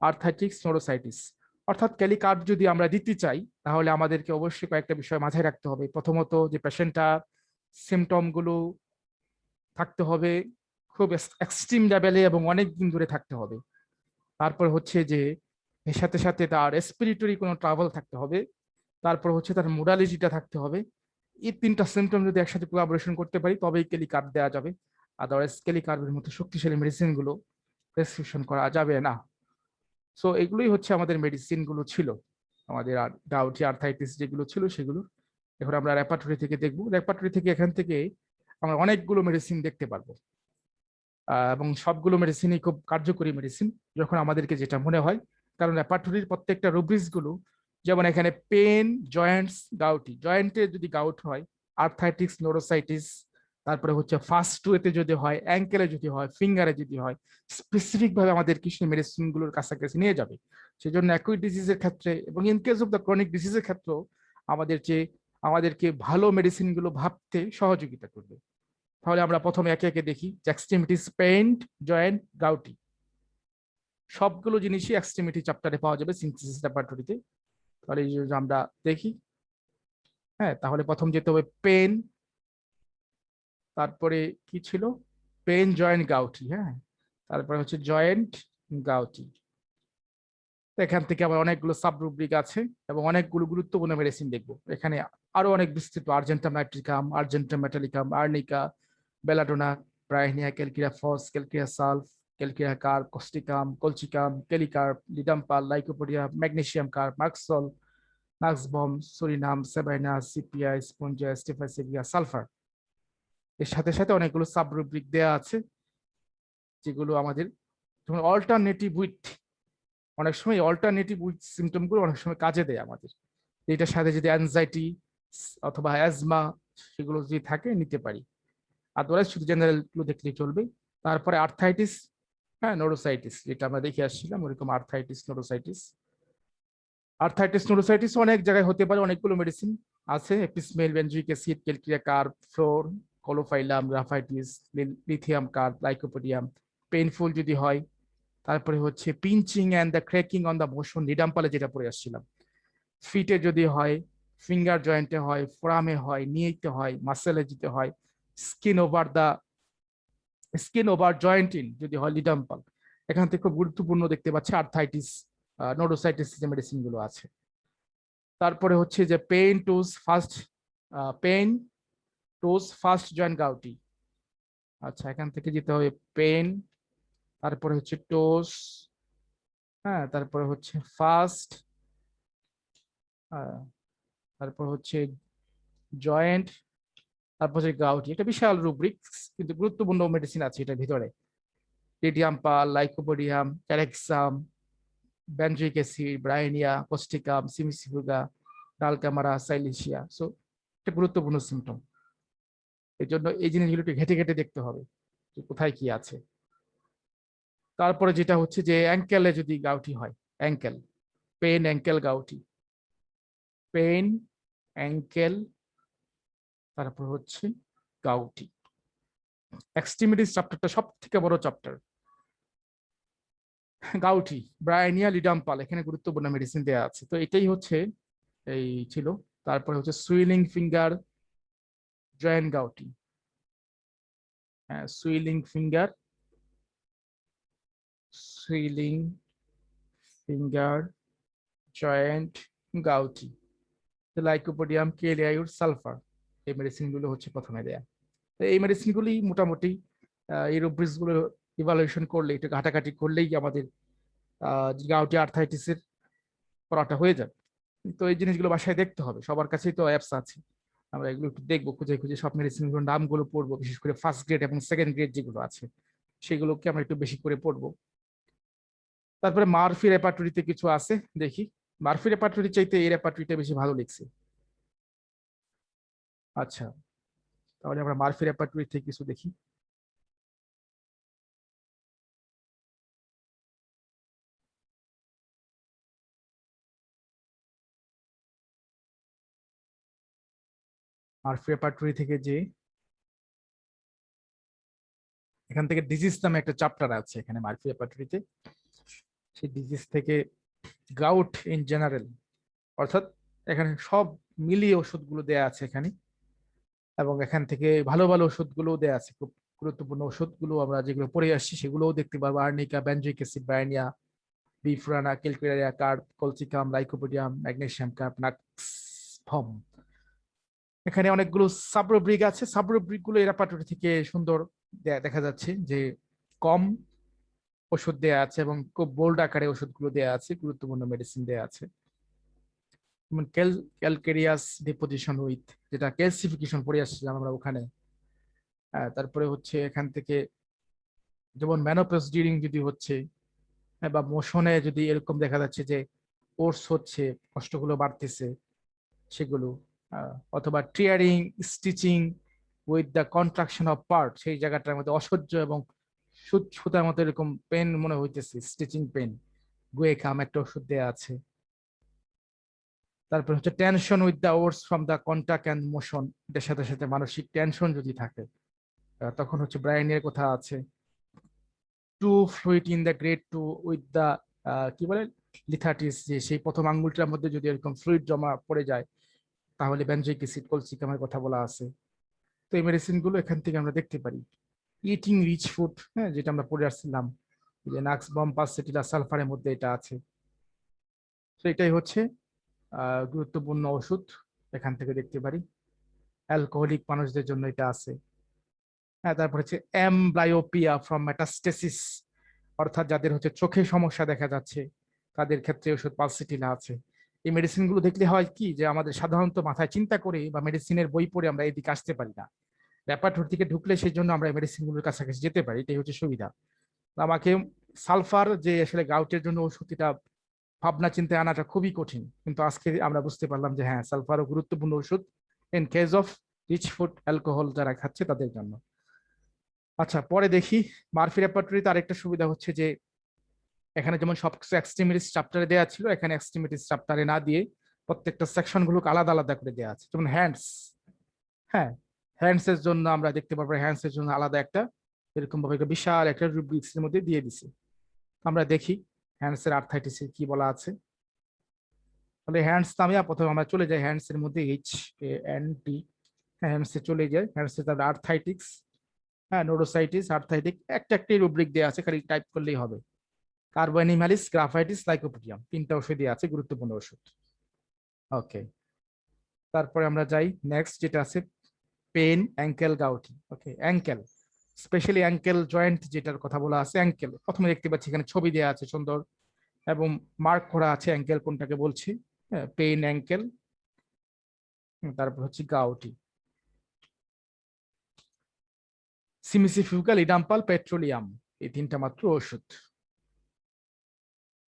আর্থ্রাইটিস, নোডোসাইটিস, অর্থাৎ ক্যালিকার্ব যদি আমরা দিতে চাই তাহলে আমাদেরকে অবশ্যই কয়েকটা বিষয় মাথায় রাখতে হবে। প্রথমত যে পেশেন্টটা সিমটম গুলো থাকতে হবে খুব এক্সট্রিম লেভেলে এবং অনেক দিন ধরে থাকতে হবে। তারপর হচ্ছে যে এর সাথে সাথে তার রেসপিরেটরি কোনো ট্রাভেল থাকতে হবে। তারপর হচ্ছে তার মোডালিটিটা থাকতে হবে। এই 3টা সিমটম যদি একসাথে কোলাবোরেশন করতে পারি তবেই ক্যালিকার্ব দেওয়া যাবে, আদারওয়াইজ ক্যালিকার্বের মতো শক্তিশালী মেডিসিন গুলো প্রেসক্রিপশন করা যাবে না। সো এগুলোই হচ্ছে আমাদের মেডিসিন গুলো ছিল, আমাদের গাউটি আর্থাইটিস যেগুলো ছিল সেগুলো। এখন আমরা রেপার্টরি থেকে দেখবো, রেপার্টরি থেকে এখান থেকে আমরা অনেকগুলো মেডিসিন দেখতে পারবো, এবং সবগুলো মেডিসিনই খুব কার্যকরী মেডিসিন যখন আমাদেরকে যেটা মনে হয়। কারণ রেপার্টরির প্রত্যেকটা রুব্রিক্স গুলো, যেমন এখানে পেন, জয়েন্টস, গাউটি, জয়েন্টে যদি গাউট হয়, আর্থাইটিস, নোরোসাইটিস, তারপরে হচ্ছে ফার্স্ট ওয়েতে যদি হয়, অ্যাঙ্কেলে যদি হয়, ফিঙ্গারে যদি হয়, স্পেসিফিক ভাবে আমাদের কিছু মেডিসিন গুলোর কাছাকাছি নিয়ে যাবে। সেজন্য অ্যাকুইট ডিজিজের ক্ষেত্রে এবং in case of the chronic ডিজিজের ক্ষেত্রেও আমাদেরকে ভালো মেডিসিন গুলো ভাবতে সহযোগিতা করবে। তাহলে আমরা প্রথমে একে একে দেখি যে এক্সট্রিমিটিস, পেইন, জয়েন্ট, গাউটি, সবগুলো জিনিসই এক্সট্রিমিটি চ্যাপ্টারে পাওয়া যাবে সিনথেসিস রেপার্টরিতে। তাহলে এই যে আমরা দেখি, হ্যাঁ, তাহলে প্রথম যেতে হবে পেন, তারপরে কি ছিল, পেন, জয়েন্ট, গাউটি, হ্যাঁ, তারপরে হচ্ছে জয়েন্ট, গাউটি। এখান থেকে আবার অনেকগুলো সাব রুব্রিক আছে এবং অনেকগুলো গুরুত্বপূর্ণ মেডিসিন দেখবো। এখানে আরো অনেক বিস্তৃত, argentum nitricum, argentum metallicum, arnica, belladonna, bryonia, calcarea phos, calcarea sulph, calcarea carb, causticum, colchicum, kali carb, ledum pal, lycopodium, magnesium carb, merc sol, nux vomica, psorinum, sabina, sepia, spongia, staphysagria, sulphur. এর সাথে সাথে অনেকগুলো সাব রুব্রিক দেওয়া আছে, যেগুলো আমাদের যেমন অল্টারনেটিভ উইথ, অনেক সময় অল্টারনেটিভ উইথ সিমটম গুলো অনেক সময় কাজে দেয় আমাদের। এটার সাথে যদি অ্যাংজাইটি অথবা অ্যাজমা সেগুলো যদি থাকে নিতে পারি, আদারওয়াইজ শুধু জেনারেল গুলো দেখলেই চলবে। তারপরে আর্থাইটিস, হ্যাঁ, নোরোসাইটিস, যেটা আমরা দেখে আসছিলাম ওরকম আর্থাইটিস, নোরোসাইটিস। আর্থাইটিস, নোরোসাইটিস অনেক জায়গায় হতে পারে, অনেকগুলো মেডিসিন আছে, apis mel, benzoic acid, calcarea carb, fluor, caulophyllum, graphites, lithium carb, lycopodium. Painful যদি হয়, তারপরে হচ্ছে pinching and the cracking on the motion, লিডাম্পালে যেটা পড়ে আসছিলাম। ফিটে যদি হয়, ফিঙ্গার জয়েন্টে হয়, ফোরামে হয়, নিয়েতে হয়, মাসেলে যেতে হয়, স্কিন ওভার জয়েন্টিং যদি হয়, লিডাম্পাল। এখান থেকে খুব গুরুত্বপূর্ণ দেখতে পাচ্ছি আর্থাইটিস, নোডোসাইটিস যে মেডিসিন গুলো আছে। তারপরে হচ্ছে যে পেইন টোস ফার্স্ট জয়েন্ট গাউটি। আচ্ছা, এখান থেকে যেতে হবে পেইন, তারপরে হচ্ছে টোস, হ্যাঁ, তারপরে হচ্ছে ফার্স্ট, তারপর হচ্ছে জয়েন্ট, তারপর হচ্ছে গাউটি। এটা বিশাল রুব্রিক, কিন্তু গুরুত্বপূর্ণ মেডিসিন আছে এটার ভিতরে। লিডিয়াম্পাল, lycopodium, ক্যারেক্সাম, বেনজুইক acid, ব্রাইনিয়া, Causticum, সিমিসিফুগা, dulcamara, silicea. So এটা গুরুত্বপূর্ণ সিমটম, এই জন্য এই জিনিসগুলো একটু ঘেটে ঘেটে দেখতে হবে যে কোথায় কি আছে। তারপরে যেটা হচ্ছে যে অ্যাঙ্কেলে যদি গাউটি হয়, ankle, pain, ankle, gouty, pain, ankle, তারপর হচ্ছে গাউটি। এক্সট্রিমিটিস চ্যাপ্টারটা সব থেকে বড় চ্যাপ্টার। গাউটি, ব্রাইনিয়া, লিডাম্পাল, এখানে গুরুত্বপূর্ণ মেডিসিন দেওয়া আছে। তো এটাই হচ্ছে এই ছিল। তারপরে হচ্ছে সুইলিং ফিঙ্গার, জয়েন্ট, গাউটি, হ্যাঁ, swelling finger, swelling finger, joint, gouty, lycopodium, কেলিয়ায়ুর, সালফার, এই মেডিসিন গুলো হচ্ছে প্রথমে দেয়া। এই মেডিসিন গুলি মোটামুটি এই রুব্রিক্স গুলো ইভালুয়েশন করলে, একটু ঘাটাঘাটি করলেই আমাদের গাউটি আর্থাইটিসের পড়াটা হয়ে যাবে। তো এই জিনিসগুলো বাসায় দেখতে হবে, সবার কাছেই তো অ্যাপস আছে, আমরা এগুলো একটু দেখবো, খুঁজে খুঁজে সব মেডিসিন গুলোর নামগুলো পড়বো, বিশেষ করে ফার্স্ট গ্রেড এবং সেকেন্ড গ্রেড যেগুলো আছে সেগুলোকে আমরা একটু বেশি করে পড়বো। তারপরে মারফি রেপার্টরিতে কিছু আছে দেখি। মারফি রেপার্টরি চাইতে এই রেপার্টরিটা বেশি ভালো লিখছে। আচ্ছা, তাহলে আমরা মারফি রেপার্টরি থেকে কিছু দেখি। মারফি রেপার্টরি থেকে যে এখান থেকে ডিজিজ নামে একটা চ্যাপ্টার আছে এখানে মারফি রেপার্টরিতে, সেই ডিজিজ থেকে গাউট ইন জেনারেল, অর্থাৎ এখানে সব মিলিয়ে ওষুধগুলো দেয়া আছে এখানে, এবং এখান থেকে ভালো ভালো ওষুধগুলো দেয়া আছে, খুব গুরুত্বপূর্ণ ওষুধগুলো আমরা যেগুলো পড়ে আসছি সেগুলোও দেখতে পারবো। আর্নিকা, বেনজুইক অ্যাসিড, ব্রাইনিয়া, বিফ্রানা, calcarea carb, colchicum, lycopodium, magnesium carb, nux vomica. এখানে অনেকগুলো সাবরুব্রিক আছে, সাবরুব্রিক গুলো এরা পাটুরি থেকে সুন্দর দেখা যাচ্ছে যে কম ওষুধ দেয়া আছে এবং খুব বোল্ড আকারে ওষুধগুলো দেয়া আছে, গুরুত্বপূর্ণ মেডিসিন দেয়া আছে। যেমন ক্যালকেরিয়াস ডিপোজিশন উইথ, যেটা ক্যালসিফিকেশন পড়ে আসছিলাম আমরা ওখানে। তারপরে হচ্ছে এখান থেকে যেমন ম্যানোপজ ডিউরিং যদি হচ্ছে, বা মোশনে যদি এরকম দেখা যাচ্ছে যে ওর্স হচ্ছে, কষ্টগুলো বাড়তেছে সেগুলো, অথবা tearing, stitching with the contraction of part, সেই জায়গাটার মধ্যে অসহ্য এবং সুতার মতো এরকম পেন মনে হইতেছে, স্টিচিং পেন, গুয়ে খাম একটা ওষুধ দেওয়া আছে। তারপর হচ্ছে tension with the worse from the contact and motion, এটার সাথে সাথে মানসিক টেনশন যদি থাকে তখন হচ্ছে ব্রাইনের কথা আছে। Too fluid in the grade to with the কি বলে লিথাটিস, যে সেই প্রথম আঙ্গুলটার মধ্যে যদি এরকম ফ্লুইড জমা পড়ে যায় তাহলে বেনজোইক অ্যাসিড কলসিকামের কথা বলা আছে। তো এই মেডিসিন গুলো এখান থেকে আমরা দেখতে পারি। ইটিং রিচ ফুড, হ্যাঁ, যেটা আমরা পড়ে আসছিলাম যে নাক্স বম পাসেটিলা সালফারের মধ্যে এটা আছে। তো এটাই হচ্ছে গুরুত্বপূর্ণ ওষুধ, এখান থেকে দেখতে পারি। অ্যালকোহলিক মানুষদের জন্য এটা আছে। হ্যাঁ, তারপর হচ্ছে অ্যামব্লায়োপিয়া ফ্রম মেটাস্টেসিস, অর্থাৎ যাদের হচ্ছে চোখে সমস্যা দেখা যাচ্ছে তাদের ক্ষেত্রে ওষুধ পালসিটিলা আছে। এই মেডিসিন গুলো দেখলে হয় কি যে আমাদের সাধারণত মাথায় চিন্তা করে বা মেডিসিনের বই পড়ে আমরা এদিকে আসতে পারি না, ল্যাপাটরি থেকে ঢুকলে সেই জন্য আমরা মেডিসিন গুলোর কাছাকাছি যেতে পারি, এটাই হচ্ছে সুবিধা। আমাকে সালফার যে আসলে গাউটের জন্য ওষুধ, এটা ভাবনা চিন্তায় আনাটা খুবই কঠিন, কিন্তু আজকে আমরা বুঝতে পারলাম যে হ্যাঁ, সালফারও গুরুত্বপূর্ণ ওষুধ in case of rich food, alcohol যারা খাচ্ছে তাদের জন্য। আচ্ছা, পরে দেখি মারফি রেপার্টরিতে আরেকটা সুবিধা হচ্ছে যে এখানে যেমন সবকিছু এক্সট্রিমিটিস চ্যাপ্টারে দেওয়া ছিল, এখানে এক্সট্রিমিটিস চ্যাপ্টারে না দিয়ে প্রত্যেকটা সেকশন গুলোকে আলাদা আলাদা করে দেওয়া আছে। যেমন হ্যান্ডস, হ্যাঁ, হ্যান্ডস এর জন্য আমরা দেখতে পাবো হ্যান্ডস এর জন্য আলাদা একটা এরকম ভাবে একটা বিশাল একটা রুব্রিক্স এর মধ্যে দিয়ে দিছে। আমরা দেখি হ্যান্ডস এর আর্থ্রাইটিস কি বলা আছে। তাহলে হ্যান্ডস নামিয়া প্রথমে আমরা চলে যাই হ্যান্ডস এর মধ্যে, HAND, হ্যান্ডস এ চলে যায়। হ্যান্ডস এর তারপরে আর্থ্রাইটিক্স, হ্যাঁ, নোডোসাইটিস, আর্থ্রাইটিক, একটা একটাই রুব্রিক দেওয়া আছে, খালি টাইপ করলেই হবে। কার্বোনিমালিস, গ্রাফাইটিস, লাইকোপিডিয়াম, তিনটা ওষুধই আছে, গুরুত্বপূর্ণ ওষুধ। ওকে, তারপরে আমরা যাই নেক্সট, যেটা আছে পেন অ্যাঙ্কেল গাউটি। ওকে, অ্যাঙ্কেল, স্পেশালি অ্যাঙ্কেল জয়েন্ট যেটার কথা বলা আছে, অ্যাঙ্কেল প্রথমে দেখতে পাচ্ছি এখানে ছবি দেওয়া আছে সুন্দর এবং মার্ক করা আছে অ্যাঙ্কেল কোনটাকে বলছি, পেইন অ্যাঙ্কেল। তারপর হচ্ছে গাউটি, সিমিসিফিউকাল, ইডাম্পাল, পেট্রোলিয়াম, এই তিনটা মাত্র ওষুধ।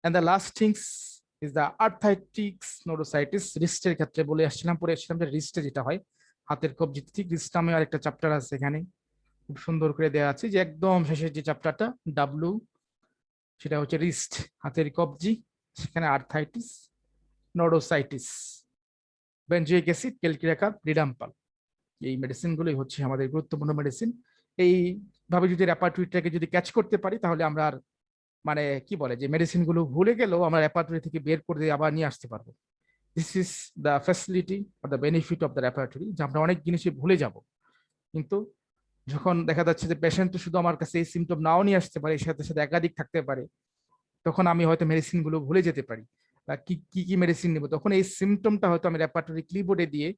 And the last things is the arthritic nodosities. রিস্টের ক্ষেত্রে বলে আসছিলাম, পরে আসছিলাম যে রিস্টে যেটা হয় হাতের কবজিতে, ঠিক রিস্ট নামে আরেকটা চ্যাপ্টার আছে, এখানে খুব সুন্দর করে দেওয়া আছে যে একদম শেষের যে চ্যাপ্টারটা ডাব্লু, সেটা হচ্ছে রিস্ট, হাতের কবজি, সেখানে আর্থ্রাইটিস, নোডোসাইটিস, বেনজোইক অ্যাসিড, ক্যালকিরাকার, রিডাম্পাল, এই মেডিসিন গুলোই হচ্ছে আমাদের গুরুত্বপূর্ণ মেডিসিন। এইভাবে যদি রেপার্টরিটাকে যদি ক্যাচ করতে পারি তাহলে আমরা আর মানে কি বলে যে মেডিসিন গুলো ভুলে গেলেও আমরা রেপার্টরি থেকে বের করে আবার নিয়ে আসতে পারবো। This is the facility or the benefit of the repertory, যে আমরা অনেক জিনিসই ভুলে যাব, কিন্তু যখন দেখা যাচ্ছে যে পেশেন্ট তো শুধু আমার কাছে এই সিমটম নাও নিয়ে আসতে পারে, এর সাথে সাথে একাধিক থাকতে পারে, তখন আমি হয়তো মেডিসিন গুলো ভুলে যেতে পারি বা কি কি কি মেডিসিন নেবো, তখন এই সিমটমটা হয়তো আমি রেপার্টরি ক্লিপবোর্ডে দিয়ে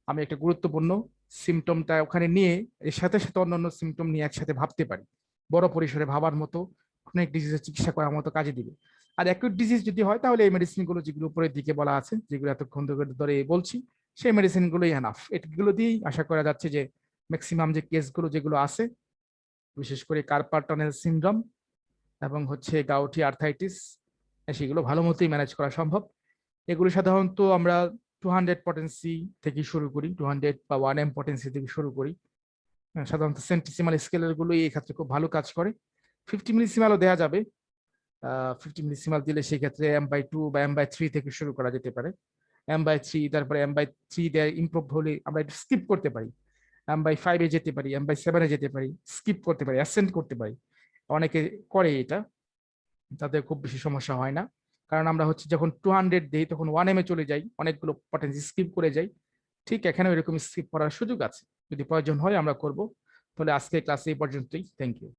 আমি একটা গুরুত্বপূর্ণ সিমটমটা ওখানে নিয়ে এর সাথে সাথে অন্যান্য সিমটম নিয়ে একসাথে ভাবতে পারি, বড় পরিসরে ভাবার মতো, অনেক ডিজিজের চিকিৎসা করার মতো কাজে দিবে। আর অ্যাকিউট ডিজিজ যদি হয় তাহলে এই মেডিসিন গুলো যেগুলো উপরের দিকে বলা আছে, যেগুলো এতক্ষণ ধরে বলছি, সেই মেডিসিন গুলোই এনাফ। এগুলো দিয়েই আশা করা যাচ্ছে যে ম্যাক্সিমাম যে কেসগুলো যেগুলো আছে, বিশেষ করে কার্পাল টানেল সিনড্রোম এবং হচ্ছে গাউটি আর্থ্রাইটিস, সেগুলো ভালো মতোই ম্যানেজ করা সম্ভব। এগুলো সাধারণত আমরা 200 পটেন্সি থেকে শুরু করি, 200 বা 1M পটেন্সি থেকে শুরু করি। সাধারণত সেন্টিসিমাল স্কেলের গুলো এই ক্ষেত্রে খুব ভালো কাজ করে। 50 মিলিসিমালও দেওয়া যাবে, 50 মিলিসিমাল দিলে সেই ক্ষেত্রে M/2 বা M/3 থেকে শুরু করা যেতে পারে। M/3, তারপরে M/3 দিয়ে ইমপ্রুভ হলে আমরা একটু স্কিপ করতে পারি, M/5 এ যেতে পারি, M/7 এ যেতে পারি, স্কিপ করতে পারি, অ্যাসেন্ড করতে পারি। অনেকে করে এটা, তাদের খুব বেশি সমস্যা হয় না, কারণ আমরা হচ্ছে যখন 200 দিই তখন 1M এ চলে যাই, অনেকগুলো পটেন্সি স্কিপ করে যাই। ঠিক এখানে এরকম স্কিপ করার সুযোগ আছে, যদি প্রয়োজন হয় আমরা করব। তাহলে আজকে ক্লাসে এই পর্যন্তই, থ্যাংক ইউ।